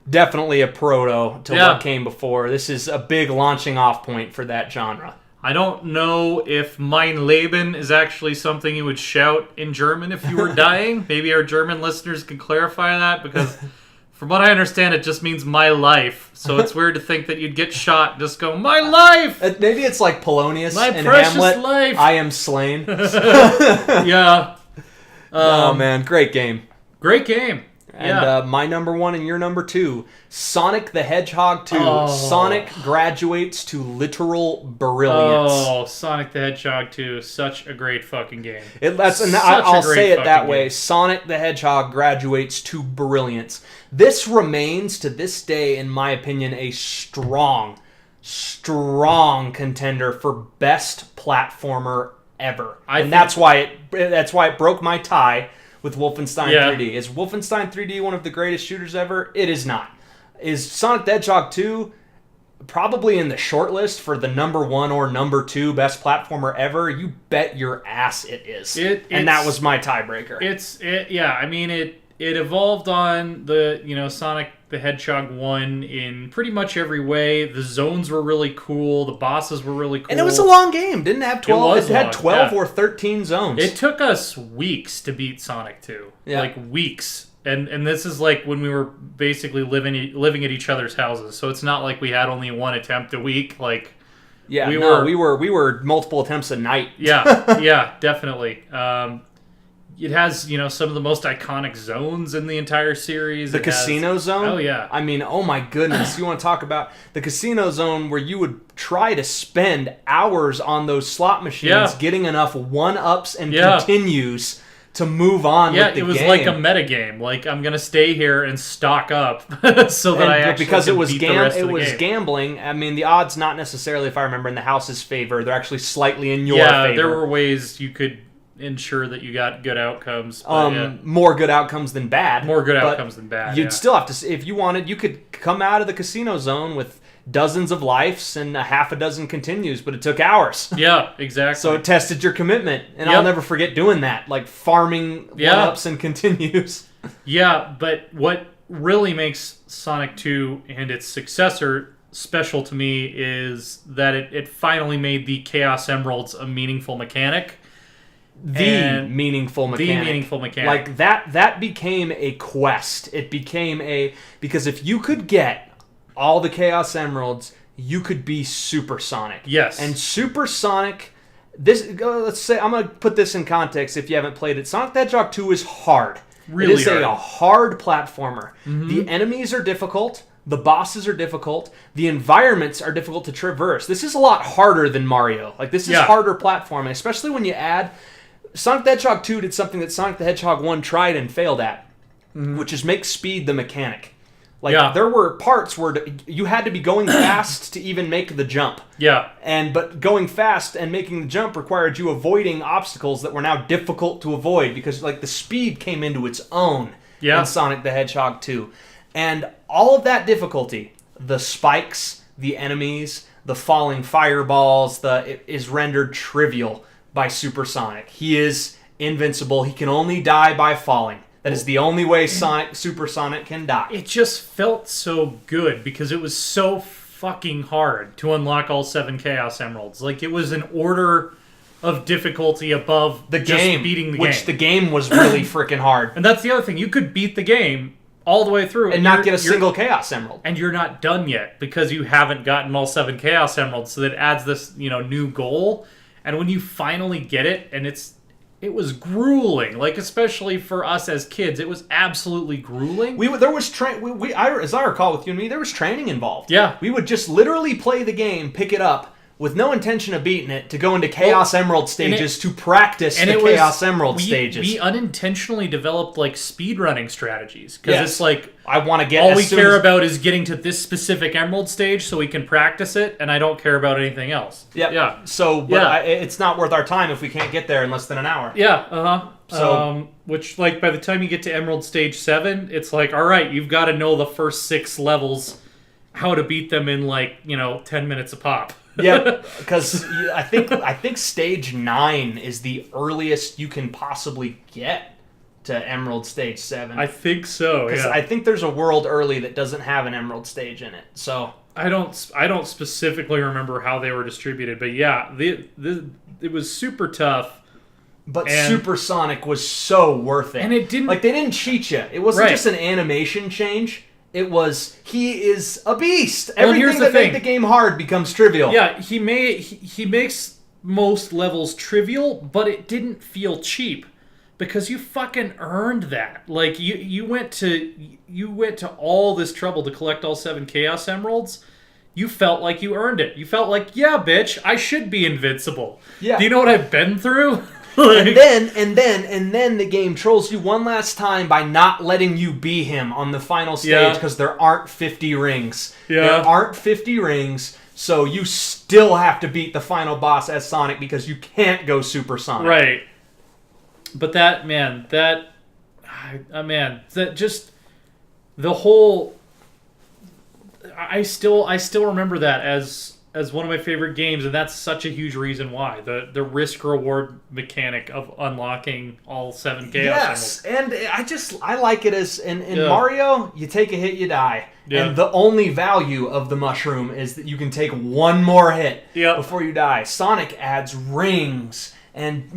definitely a proto to what came before. This is a big launching off point for that genre. I don't know if Mein Leben is actually something you would shout in German if you were dying. Maybe our German listeners can clarify that, because from what I understand, it just means my life. So it's weird to think that you'd get shot and just go, my life! Maybe it's like Polonius my in precious Hamlet. Life. I am slain. Yeah. Oh, man. Great game. Great game. And my number one and your number two, Sonic the Hedgehog 2. Oh. Sonic graduates to literal brilliance. Oh, Sonic the Hedgehog 2. Such a great fucking game. I'll say it that way. Sonic the Hedgehog graduates to brilliance. This remains, to this day, in my opinion, a strong contender for best platformer ever. That's why it broke my tie with Wolfenstein 3D. Is Wolfenstein 3D one of the greatest shooters ever? It is not. Is Sonic the Hedgehog 2 probably in the short list for the number one or number two best platformer ever? You bet your ass it is. And that was my tiebreaker. It evolved on the Sonic the Hedgehog 1 in pretty much every way. The zones were really cool. The bosses were really cool. And it was a long game. Didn't it have 12? It had 12 or 13 zones. It took us weeks to beat Sonic 2. Yeah. Like weeks. And this is like when we were basically living at each other's houses. So it's not like we had only one attempt a week. Like we were multiple attempts a night. Yeah, definitely. It has, some of the most iconic zones in the entire series. The casino zone? Oh, yeah. Oh my goodness. You want to talk about the casino zone where you would try to spend hours on those slot machines getting enough one-ups and continues to move on with the game. Yeah, it was like a metagame. Like, I'm going to stay here and stock up so that I actually because can beat the rest of the game. Gambling. The odds not necessarily, if I remember, in the house's favor. They're actually slightly in your favor. Yeah, there were ways you could ensure that you got good outcomes. More good outcomes than bad. You'd still have to, if you wanted, you could come out of the casino zone with dozens of lives and a half a dozen continues, but it took hours. Yeah, exactly. So it tested your commitment, and I'll never forget doing that, like farming one-ups and continues. Yeah, but what really makes Sonic 2 and its successor special to me is that it finally made the Chaos Emeralds a meaningful mechanic. The meaningful mechanic. Like, that became a quest. It became because if you could get all the Chaos Emeralds, you could be Supersonic. Yes. And Supersonic, let's say, I'm going to put this in context if you haven't played it. Sonic the Hedgehog 2 is hard. Really it is hard. a hard platformer. Mm-hmm. The enemies are difficult. The bosses are difficult. The environments are difficult to traverse. This is a lot harder than Mario. Like, this is harder platforming, especially when you add... Sonic the Hedgehog 2 did something that Sonic the Hedgehog 1 tried and failed at, which is make speed the mechanic. Like, there were parts where you had to be going fast to even make the jump. Yeah. But going fast and making the jump required you avoiding obstacles that were now difficult to avoid because, like, the speed came into its own in Sonic the Hedgehog 2. And all of that difficulty, the spikes, the enemies, the falling fireballs, it is rendered trivial by Supersonic. He is invincible. He can only die by falling. That is the only way Supersonic can die. It just felt so good because it was so fucking hard to unlock all 7 Chaos Emeralds. Like, it was an order of difficulty above the just game, beating the which game. the game was really freaking hard. And that's the other thing. You could beat the game all the way through. And not get a single Chaos Emerald. And you're not done yet because you haven't gotten all 7 Chaos Emeralds. So that adds this, new goal. And when you finally get it, and it was grueling. Like, especially for us as kids, it was absolutely grueling. As I recall with you and me, there was training involved. Yeah. We would just literally play the game, pick it up, with no intention of beating it, to go into Chaos Emerald stages to practice the Chaos Emerald stages. We unintentionally developed, like, speedrunning strategies. Because it's like, I want to get all we care about is getting to this specific Emerald stage so we can practice it, and I don't care about anything else. Yeah. So, it's not worth our time if we can't get there in less than an hour. Yeah, So, which, like, by the time you get to Emerald Stage 7, it's like, all right, you've got to know the first 6 levels, how to beat them in, like, 10 minutes a pop. Yeah, because I think stage 9 is the earliest you can possibly get to Emerald Stage 7. I think so. Because I think there's a world early that doesn't have an Emerald Stage in it. So I don't specifically remember how they were distributed, but yeah, it was super tough. But Supersonic was so worth it, and it didn't they didn't cheat you. It wasn't just an animation change. It was, he is a beast. Everything that made the game hard becomes trivial. Yeah, he makes most levels trivial, but it didn't feel cheap because you fucking earned that. Like, you went to all this trouble to collect all 7 Chaos Emeralds. You felt like you earned it. You felt like, yeah, bitch, I should be invincible. Yeah. Do you know what I've been through? And then the game trolls you one last time by not letting you be him on the final stage because there aren't 50 rings. Yeah. There aren't 50 rings, so you still have to beat the final boss as Sonic because you can't go Supersonic. Right. But that just the whole. I still remember that as one of my favorite games, and that's such a huge reason why. The risk-reward mechanic of unlocking all 7 Chaos Emeralds. And I like it as... In Mario, you take a hit, you die. Yeah. And the only value of the mushroom is that you can take one more hit before you die. Sonic adds rings and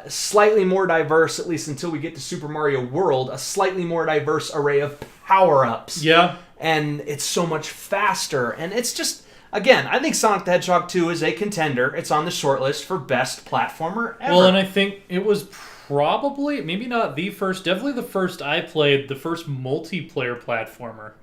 slightly more diverse, at least until we get to Super Mario World, a slightly more diverse array of power-ups. Yeah. And it's so much faster. And it's just... Again, I think Sonic the Hedgehog 2 is a contender. It's on the shortlist for best platformer ever. Well, and I think it was probably, maybe not the first, definitely the first I played, the first multiplayer platformer.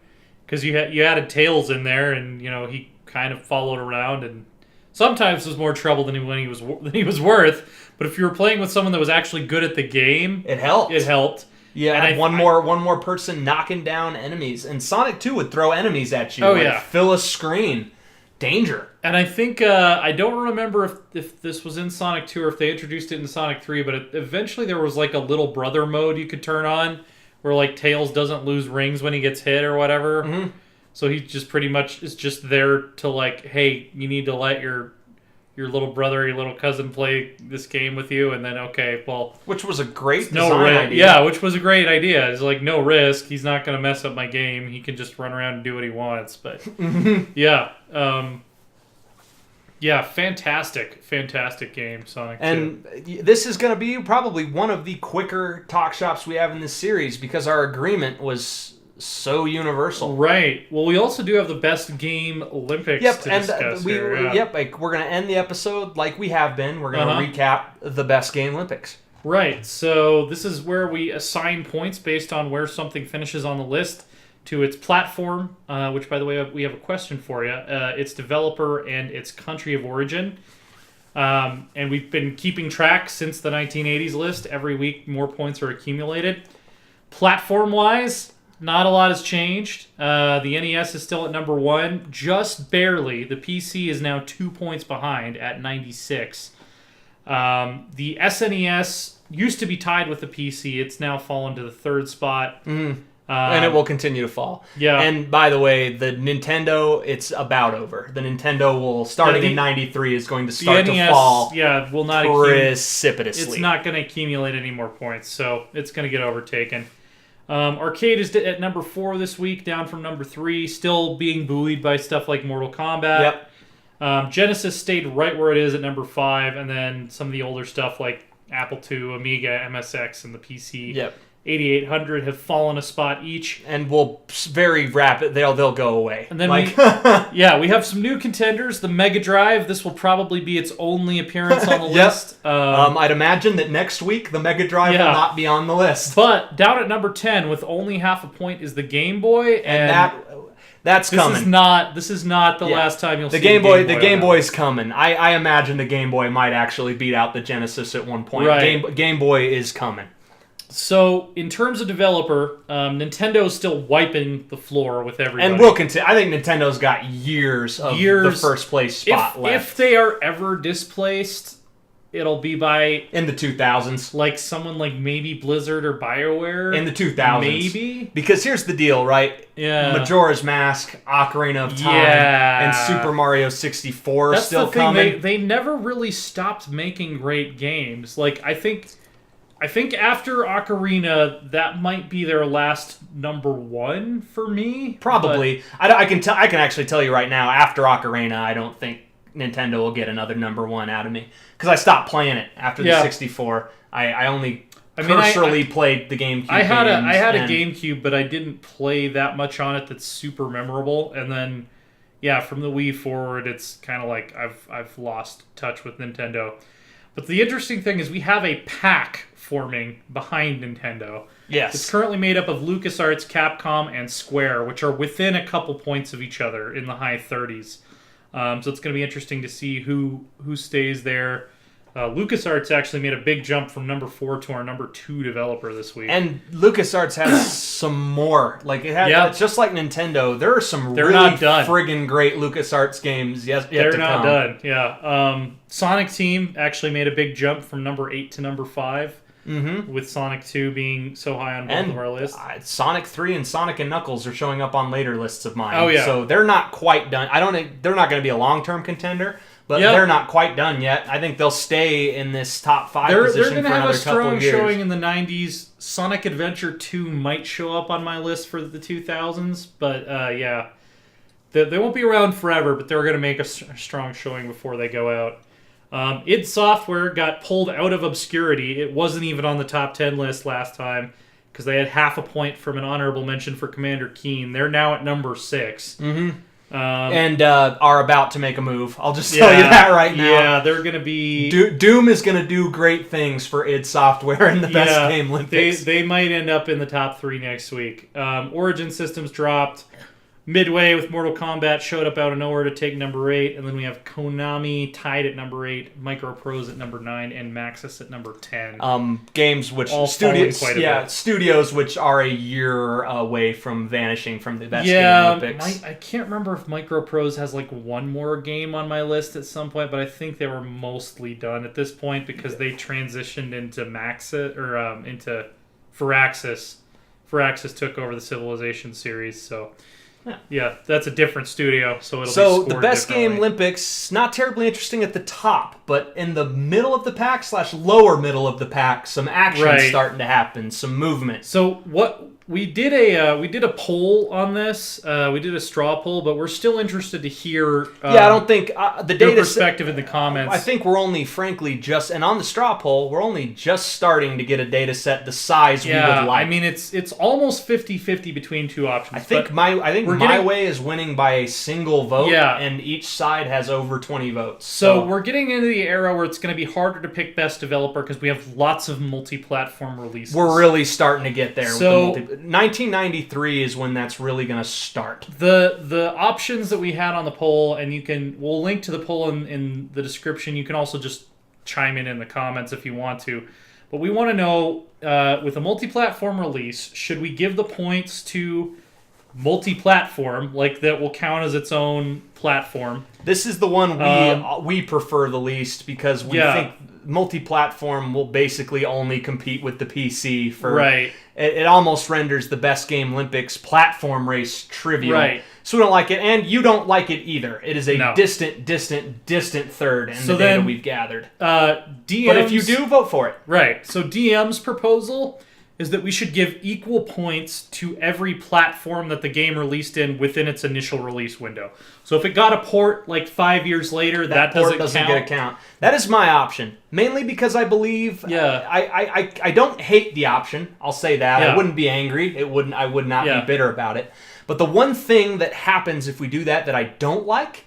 Because you added Tails in there, and he kind of followed around, and sometimes was more trouble than he was worth. But if you were playing with someone that was actually good at the game, it helped. Yeah, and one more person knocking down enemies, and Sonic 2 would throw enemies at you. Fill a screen. Danger. And I think, I don't remember if this was in Sonic 2 or if they introduced it in Sonic 3, but eventually there was like a little brother mode you could turn on where like Tails doesn't lose rings when he gets hit or whatever. Mm-hmm. So he just pretty much is just there to like, hey, you need to let your little brother, your little cousin play this game with you, and then, okay, well... Which was a great design idea. Yeah, which was a great idea. It's like, no risk. He's not going to mess up my game. He can just run around and do what he wants. But, yeah. Fantastic game, Sonic 2. And this is going to be probably one of the quicker talk shops we have in this series because our agreement was... so universal. Right. Well, we also do have the best game Olympics to discuss here. We're going to end the episode like we have been. We're going to recap the best game Olympics. Right. So this is where we assign points based on where something finishes on the list to its platform, which, by the way, we have a question for you. Its developer and its country of origin. And we've been keeping track since the 1980s list. Every week, more points are accumulated. Platform-wise... not a lot has changed. The NES is still at number 1, just barely. The PC is now 2 points behind at 96. The SNES used to be tied with the PC. It's now fallen to the 3rd spot. And it will continue to fall. Yeah. And by the way, the Nintendo, it's about over. The Nintendo will, starting in 93, is going to start to fall will not precipitously. It's not going to accumulate any more points, so it's going to get overtaken. Arcade is at number 4 this week, down from number 3, still being buoyed by stuff like Mortal Kombat. Yep. Genesis stayed right where it is at number 5, and then some of the older stuff like Apple II, Amiga, MSX, and the PC. Yep. 8800 have fallen a spot each, and will very rapid. They'll go away. And then we have some new contenders. The Mega Drive. This will probably be its only appearance on the list. I'd imagine that next week the Mega Drive will not be on the list. But down at number 10 with only half a point is the Game Boy, and that's coming. This is not the last time you'll see the Game Boy. The Game Boy's coming. I imagine the Game Boy might actually beat out the Genesis at one point. Right. Game Boy is coming. So, in terms of developer, Nintendo's still wiping the floor with everybody. And we'll continue. I think Nintendo's got years of the first place spot left. If they are ever displaced, it'll be by... in the 2000s. Like someone like maybe Blizzard or BioWare? In the 2000s. Maybe? Because here's the deal, right? Yeah. Majora's Mask, Ocarina of Time, and Super Mario 64 are still coming. They never really stopped making great games. Like, I think after Ocarina, that might be their last number 1 for me. Probably. I can actually tell you right now, after Ocarina, I don't think Nintendo will get another number 1 out of me. Because I stopped playing it after the 64. I only cursorily played the GameCube I had a games, GameCube, but I didn't play that much on it that's super memorable. And then, from the Wii forward, it's kind of like I've lost touch with Nintendo. But the interesting thing is we have a pack forming behind Nintendo. Yes. It's currently made up of LucasArts, Capcom, and Square, which are within a couple points of each other in the high 30s. So it's going to be interesting to see who stays there. LucasArts actually made a big jump from number 4 to our number 2 developer this week. And LucasArts has some more. Like it's just like Nintendo. There are some really friggin' great LucasArts games yet to come. They're not done. Yeah. Sonic Team actually made a big jump from number 8 to number 5. Mm-hmm. With Sonic 2 being so high on both of our lists. Sonic 3 and Sonic and Knuckles are showing up on later lists of mine. Oh, yeah. So they're not quite done. I don't think they're not going to be a long-term contender, but they're not quite done yet. I think they'll stay in this top 5 position for another couple of years. They're going to have a strong showing in the 90s. Sonic Adventure 2 might show up on my list for the 2000s, but they won't be around forever, but they're going to make a strong showing before they go out. id Software got pulled out of obscurity. It wasn't even on the top 10 list last time because they had half a point from an honorable mention for Commander Keen. They're now at number 6. Mm-hmm. And are about to make a move. I'll just tell you that right now. Yeah, they're going to be... Doom is going to do great things for id Software in the Best Game Olympics. They might end up in the top 3 next week. Origin Systems dropped. Midway with Mortal Kombat showed up out of nowhere to take number 8, and then we have Konami tied at number 8, Microprose at number 9, and Maxis at number 10. Games which studios which are a year away from vanishing from the Best Game Olympics. I can't remember if Microprose has like one more game on my list at some point, but I think they were mostly done at this point because they transitioned into Maxis or into Firaxis. Firaxis took over the Civilization series, so. Yeah, that's a different studio, so it'll be scored the Best Game Olympics, not terribly interesting at the top, but in the middle of the pack / lower middle of the pack, some action starting to happen, some movement. So what we did a poll on this. We did a straw poll, but we're still interested to hear. I don't think the data perspective in the comments. I think we're only, frankly, and on the straw poll, we're only just starting to get a data set the size we would like. I mean, it's almost 50-50 between 2 options. I think my way is winning by a single vote. And each side has over 20 votes. So we're getting into the era where it's going to be harder to pick best developer because we have lots of multi-platform releases. We're really starting to get there. So. 1993 is when that's really going to start. The options that we had on the poll, and we'll link to the poll in the description. You can also just chime in the comments if you want to. But we want to know, with a multi-platform release, should we give the points to multi-platform, like that will count as its own platform? This is the one we prefer the least because we think multi-platform will basically only compete with the PC for it almost renders the Best Game Olympics platform race trivial. So we don't like it, and you don't like it either. It is a distant third in the data we've gathered. DM's, but if you do, vote for it. Right. So DM's proposal is that we should give equal points to every platform that the game released in within its initial release window. So if it got a port like 5 years later, that port doesn't get a count. That is my option, mainly because I believe I don't hate the option. I'll say that. I wouldn't be angry. I would not be bitter about it. But the one thing that happens if we do that I don't like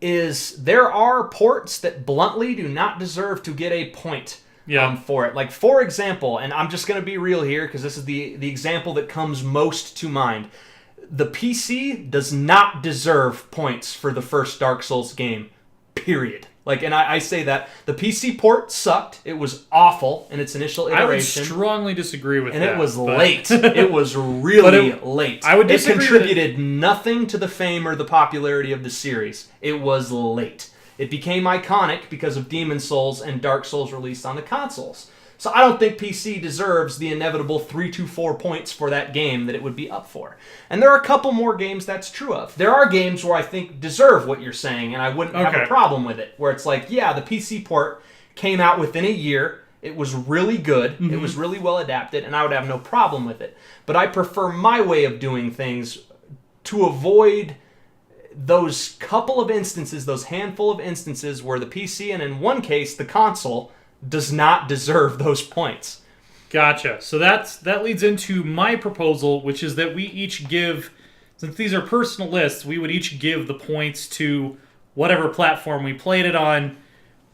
is there are ports that bluntly do not deserve to get a point. For it. Like, for example, and I'm just going to be real here because this is the example that comes most to mind. The PC does not deserve points for the first Dark Souls game, period. Like, and I say that. The PC port sucked. It was awful in its initial iteration. I would strongly disagree with that. And it was late. It was really late. I would disagree. It contributed nothing to the fame or the popularity of the series. It was late. It became iconic because of Demon Souls and Dark Souls released on the consoles. So I don't think PC deserves the inevitable 3 to 4 points for that game that it would be up for. And there are a couple more games that's true of. There are games where I think deserve what you're saying, and I wouldn't have a problem with it. Where it's like, yeah, the PC port came out within a year. It was really good. Mm-hmm. It was really well adapted, and I would have no problem with it. But I prefer my way of doing things to avoid those couple of instances, those handful of instances where the PC, and in one case, the console, does not deserve those points. Gotcha. So that leads into my proposal, which is that we each give, since these are personal lists, we would each give the points to whatever platform we played it on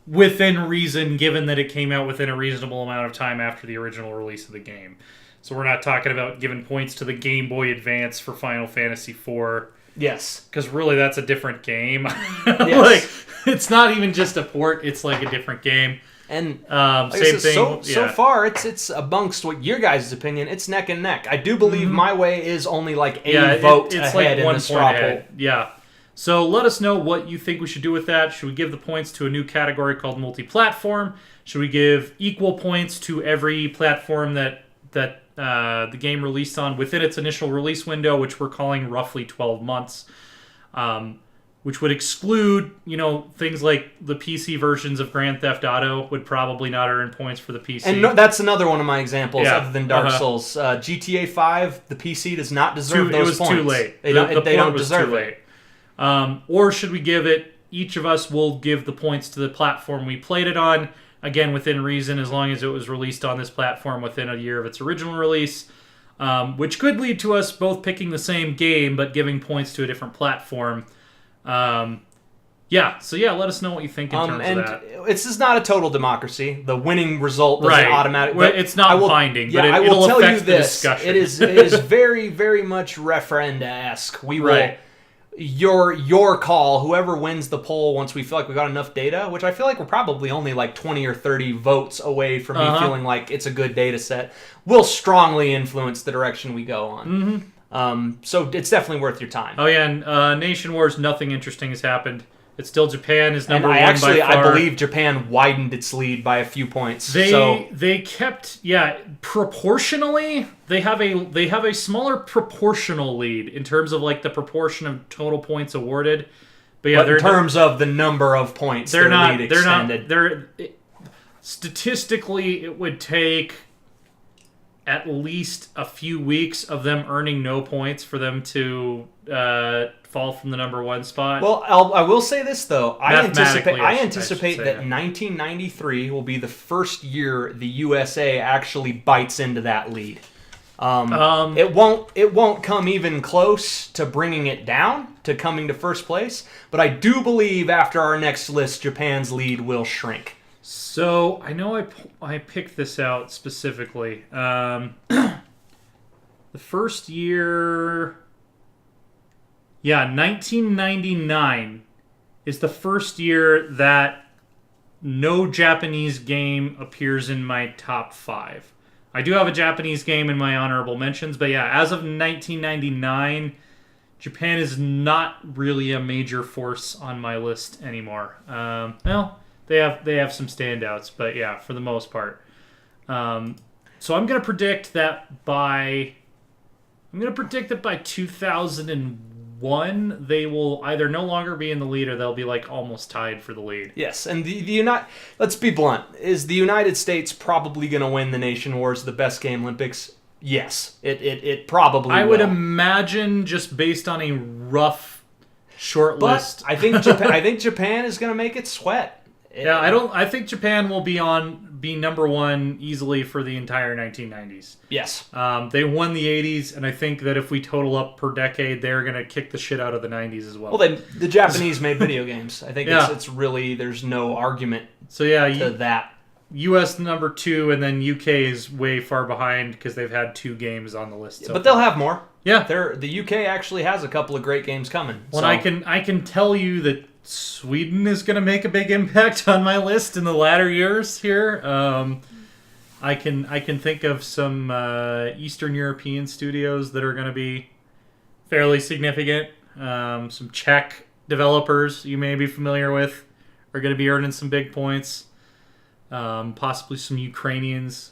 within reason, given that it came out within a reasonable amount of time after the original release of the game. So we're not talking about giving points to the Game Boy Advance for Final Fantasy IV. Yes. Because really that's a different game. Yes. It's not even just a port, it's like a different game. And same thing. So far, it's amongst what your guys' opinion, it's neck and neck. I do believe my way is only like a vote it's ahead like one in the straw poll. Yeah. So let us know what you think we should do with that. Should we give the points to a new category called multi-platform? Should we give equal points to every platform that the game released on within its initial release window, which we're calling roughly 12 months, which would exclude, things like the PC versions of Grand Theft Auto would probably not earn points for the PC. And that's another one of my examples other than Dark Souls. GTA 5, the PC does not deserve those points. It was too late. They don't deserve it. Or should we give it, each of us will give the points to the platform we played it on, again, within reason, as long as it was released on this platform within a year of its original release, which could lead to us both picking the same game, but giving points to a different platform. Let us know what you think in terms of that. This is not a total democracy. The winning result doesn't automatically... Well, it's not binding, but it'll affect the discussion. It is very, very much referenda-esque. We will... Your call, whoever wins the poll once we feel like we've got enough data, which I feel like we're probably only like 20 or 30 votes away from me feeling like it's a good data set, will strongly influence the direction we go on. Mm-hmm. So it's definitely worth your time. Oh yeah, and Nation Wars, nothing interesting has happened. It's still Japan is number one by far. I believe Japan widened its lead by a few points. They kept proportionally they have a smaller proportional lead in terms of like the proportion of total points awarded. But in terms of the number of points, lead extended. Statistically, it would take at least a few weeks of them earning no points for them to fall from the number one spot. Well, I will say this though. I anticipate that 1993 will be the first year the USA actually bites into that lead. It won't come even close to bringing it down to coming to first place, but I do believe after our next list, Japan's lead will shrink. So I know I picked this out specifically. The first year. Yeah, 1999 is the first year that no Japanese game appears in my top 5. I do have a Japanese game in my honorable mentions, but yeah, as of 1999, Japan is not really a major force on my list anymore. They have some standouts, but yeah, for the most part. So I'm going to predict that by 2001, won, they will either no longer be in the lead or they'll be like almost tied for the lead. Yes, and let's be blunt. Is the United States probably going to win the Nation Wars, the best game Olympics? Yes, it probably will. I would imagine, just based on a rough short list. I think Japan is going to make it sweat. I think Japan will be number one easily for the entire 1990s. Yes. They won the 80s, and I think that if we total up per decade, they're going to kick the shit out of the 90s as well. Well, the Japanese made video games. I think it's really, there's no argument to that. U.S. number 2, and then U.K. is way far behind because they've had 2 games on the list. But they'll have more. Yeah. The U.K. actually has a couple of great games coming. Well, I can tell you that Sweden is going to make a big impact on my list in the latter years here. I can think of some Eastern European studios that are going to be fairly significant. Some Czech developers you may be familiar with are going to be earning some big points. Possibly some Ukrainians.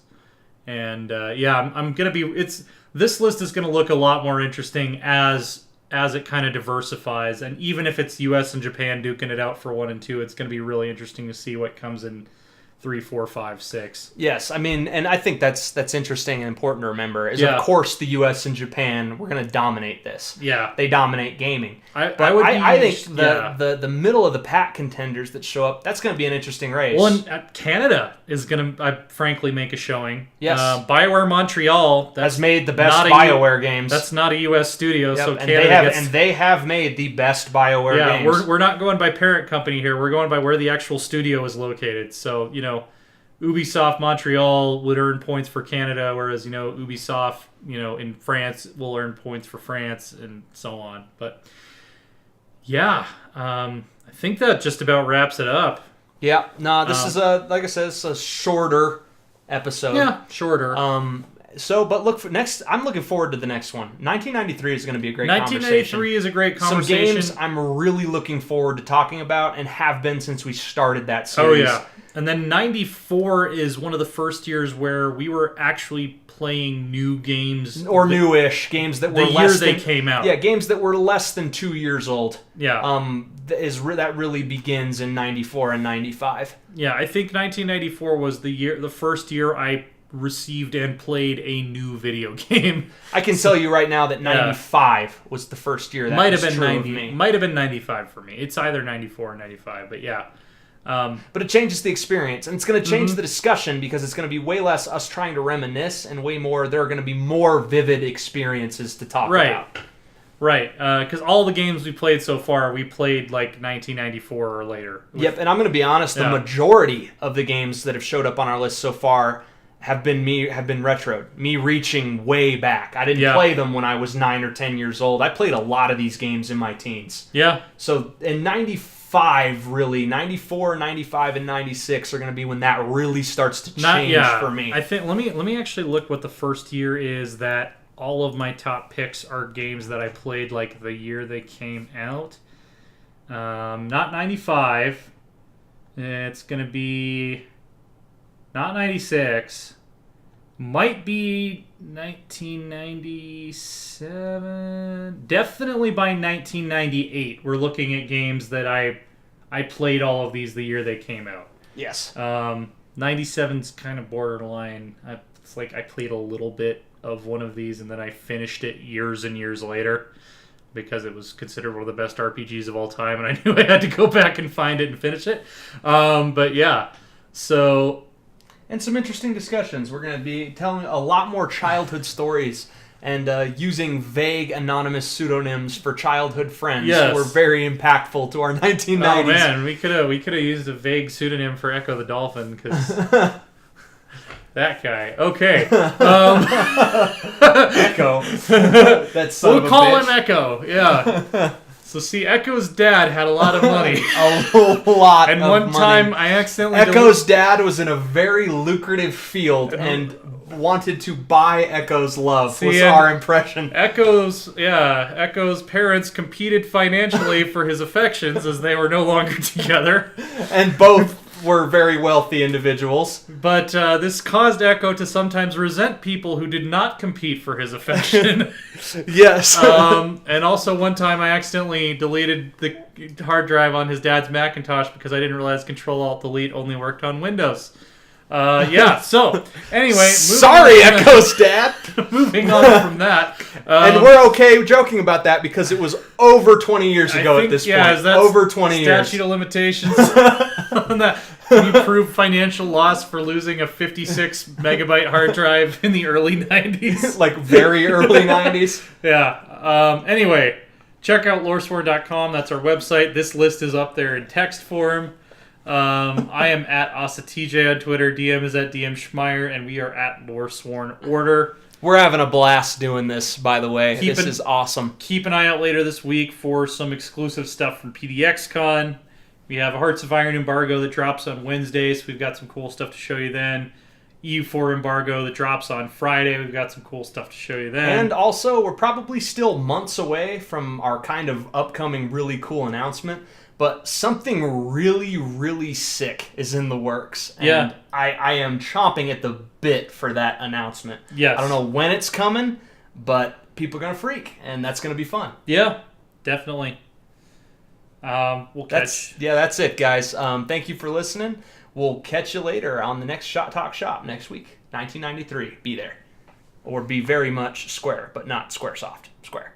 And I'm going to be... This list is going to look a lot more interesting as it kind of diversifies. And even if it's US and Japan duking it out for 1 and 2, it's going to be really interesting to see what comes in 3, 4, 5, 6. Yes, I mean, and I think that's interesting and important to remember. Of course the US and Japan, we're going to dominate this. Yeah, they dominate gaming. I think the middle of the pack contenders that show up, that's going to be an interesting race. Well, and Canada is going to, frankly, make a showing. Yes, BioWare Montreal has made the best BioWare games. That's not a U.S. studio, so and Canada they have made the best BioWare games. Yeah, we're not going by parent company here. We're going by where the actual studio is located. So Ubisoft Montreal would earn points for Canada, whereas Ubisoft in France will earn points for France, and so on. But yeah, I think that just about wraps it up. Yeah, no, this is like I said, it's a shorter episode. Yeah, shorter. But look for next. I'm looking forward to the next one. 1993 is going to be a great 1993 is a great conversation. Some games I'm really looking forward to talking about, and have been since we started that series. Oh yeah. And then 94 is one of the first years where we were actually playing new games. Or newish games that were less than... they came out. Yeah, games that were less than 2 years old. Yeah. That really begins in 94 and 95. Yeah, I think 1994 was the first year I received and played a new video game. I can tell you right now that 95 was the first year that might was have been true 90, of me. Might have been 95 for me. It's either 94 or 95, but yeah. But it changes the experience, and it's going to change the discussion, because it's going to be way less us trying to reminisce and way more, there are going to be more vivid experiences to talk about. Right, because all the games we played so far, we played like 1994 or later. Yep, and I'm going to be honest, the majority of the games that have showed up on our list so far have been retroed. Me reaching way back. I didn't play them when I was 9 or 10 years old. I played a lot of these games in my teens. Yeah. So in 94, 95, and 96 are going to be when that really starts to change for me. I think let me actually look what the first year is that all of my top picks are games that I played like the year they came out. Not 95. It's going to be not 96. Might be 1997. Definitely by 1998. We're looking at games that I played all of these the year they came out. Yes. 97's kind of borderline. It's like I played a little bit of one of these and then I finished it years and years later because it was considered one of the best RPGs of all time, and I knew I had to go back and find it and finish it. But yeah, so... And some interesting discussions. We're going to be telling a lot more childhood stories and using vague anonymous pseudonyms for childhood friends who were very impactful to our 1990s. Oh man, we could have used a vague pseudonym for Echo the Dolphin, because that guy. Okay. Echo. We'll call him Echo. Yeah. So see, Echo's dad had a lot of money. A lot and of money. And one time I accidentally... Echo's dad was in a very lucrative field and wanted to buy Echo's love, was our impression. Echo's parents competed financially for his affections as they were no longer together. And both were very wealthy individuals. But this caused Echo to sometimes resent people who did not compete for his affection. Yes. And also one time I accidentally deleted the hard drive on his dad's Macintosh because I didn't realize Control-Alt-Delete only worked on Windows. So anyway, sorry, Echo's dad. Moving on from that, and we're okay joking about that because it was over 20 years ago at this point. Is that over 20 years. Statute of limitations on that. Can you prove financial loss for losing a 56 megabyte hard drive in the early 90s? Like very early 90s? Yeah. Anyway, check out loresworn.com. That's our website. This list is up there in text form. I am at AsaTJ on Twitter. DM is at DM Schmeier, and we are at Loresworn Order. We're having a blast doing this, by the way. This is awesome. Keep an eye out later this week for some exclusive stuff from PDXCon. We have a Hearts of Iron embargo that drops on Wednesday, so we've got some cool stuff to show you then. EU4 embargo that drops on Friday. We've got some cool stuff to show you then. And also, we're probably still months away from our kind of upcoming really cool announcement. But something really, really sick is in the works. And I am chomping at the bit for that announcement. Yes. I don't know when it's coming, but people are going to freak, and that's going to be fun. Yeah, definitely. We'll catch... That's it, guys. Thank you for listening. We'll catch you later on the next Shot Talk Shop next week. 1993. Be there. Or be very much square, but not Squaresoft. Square.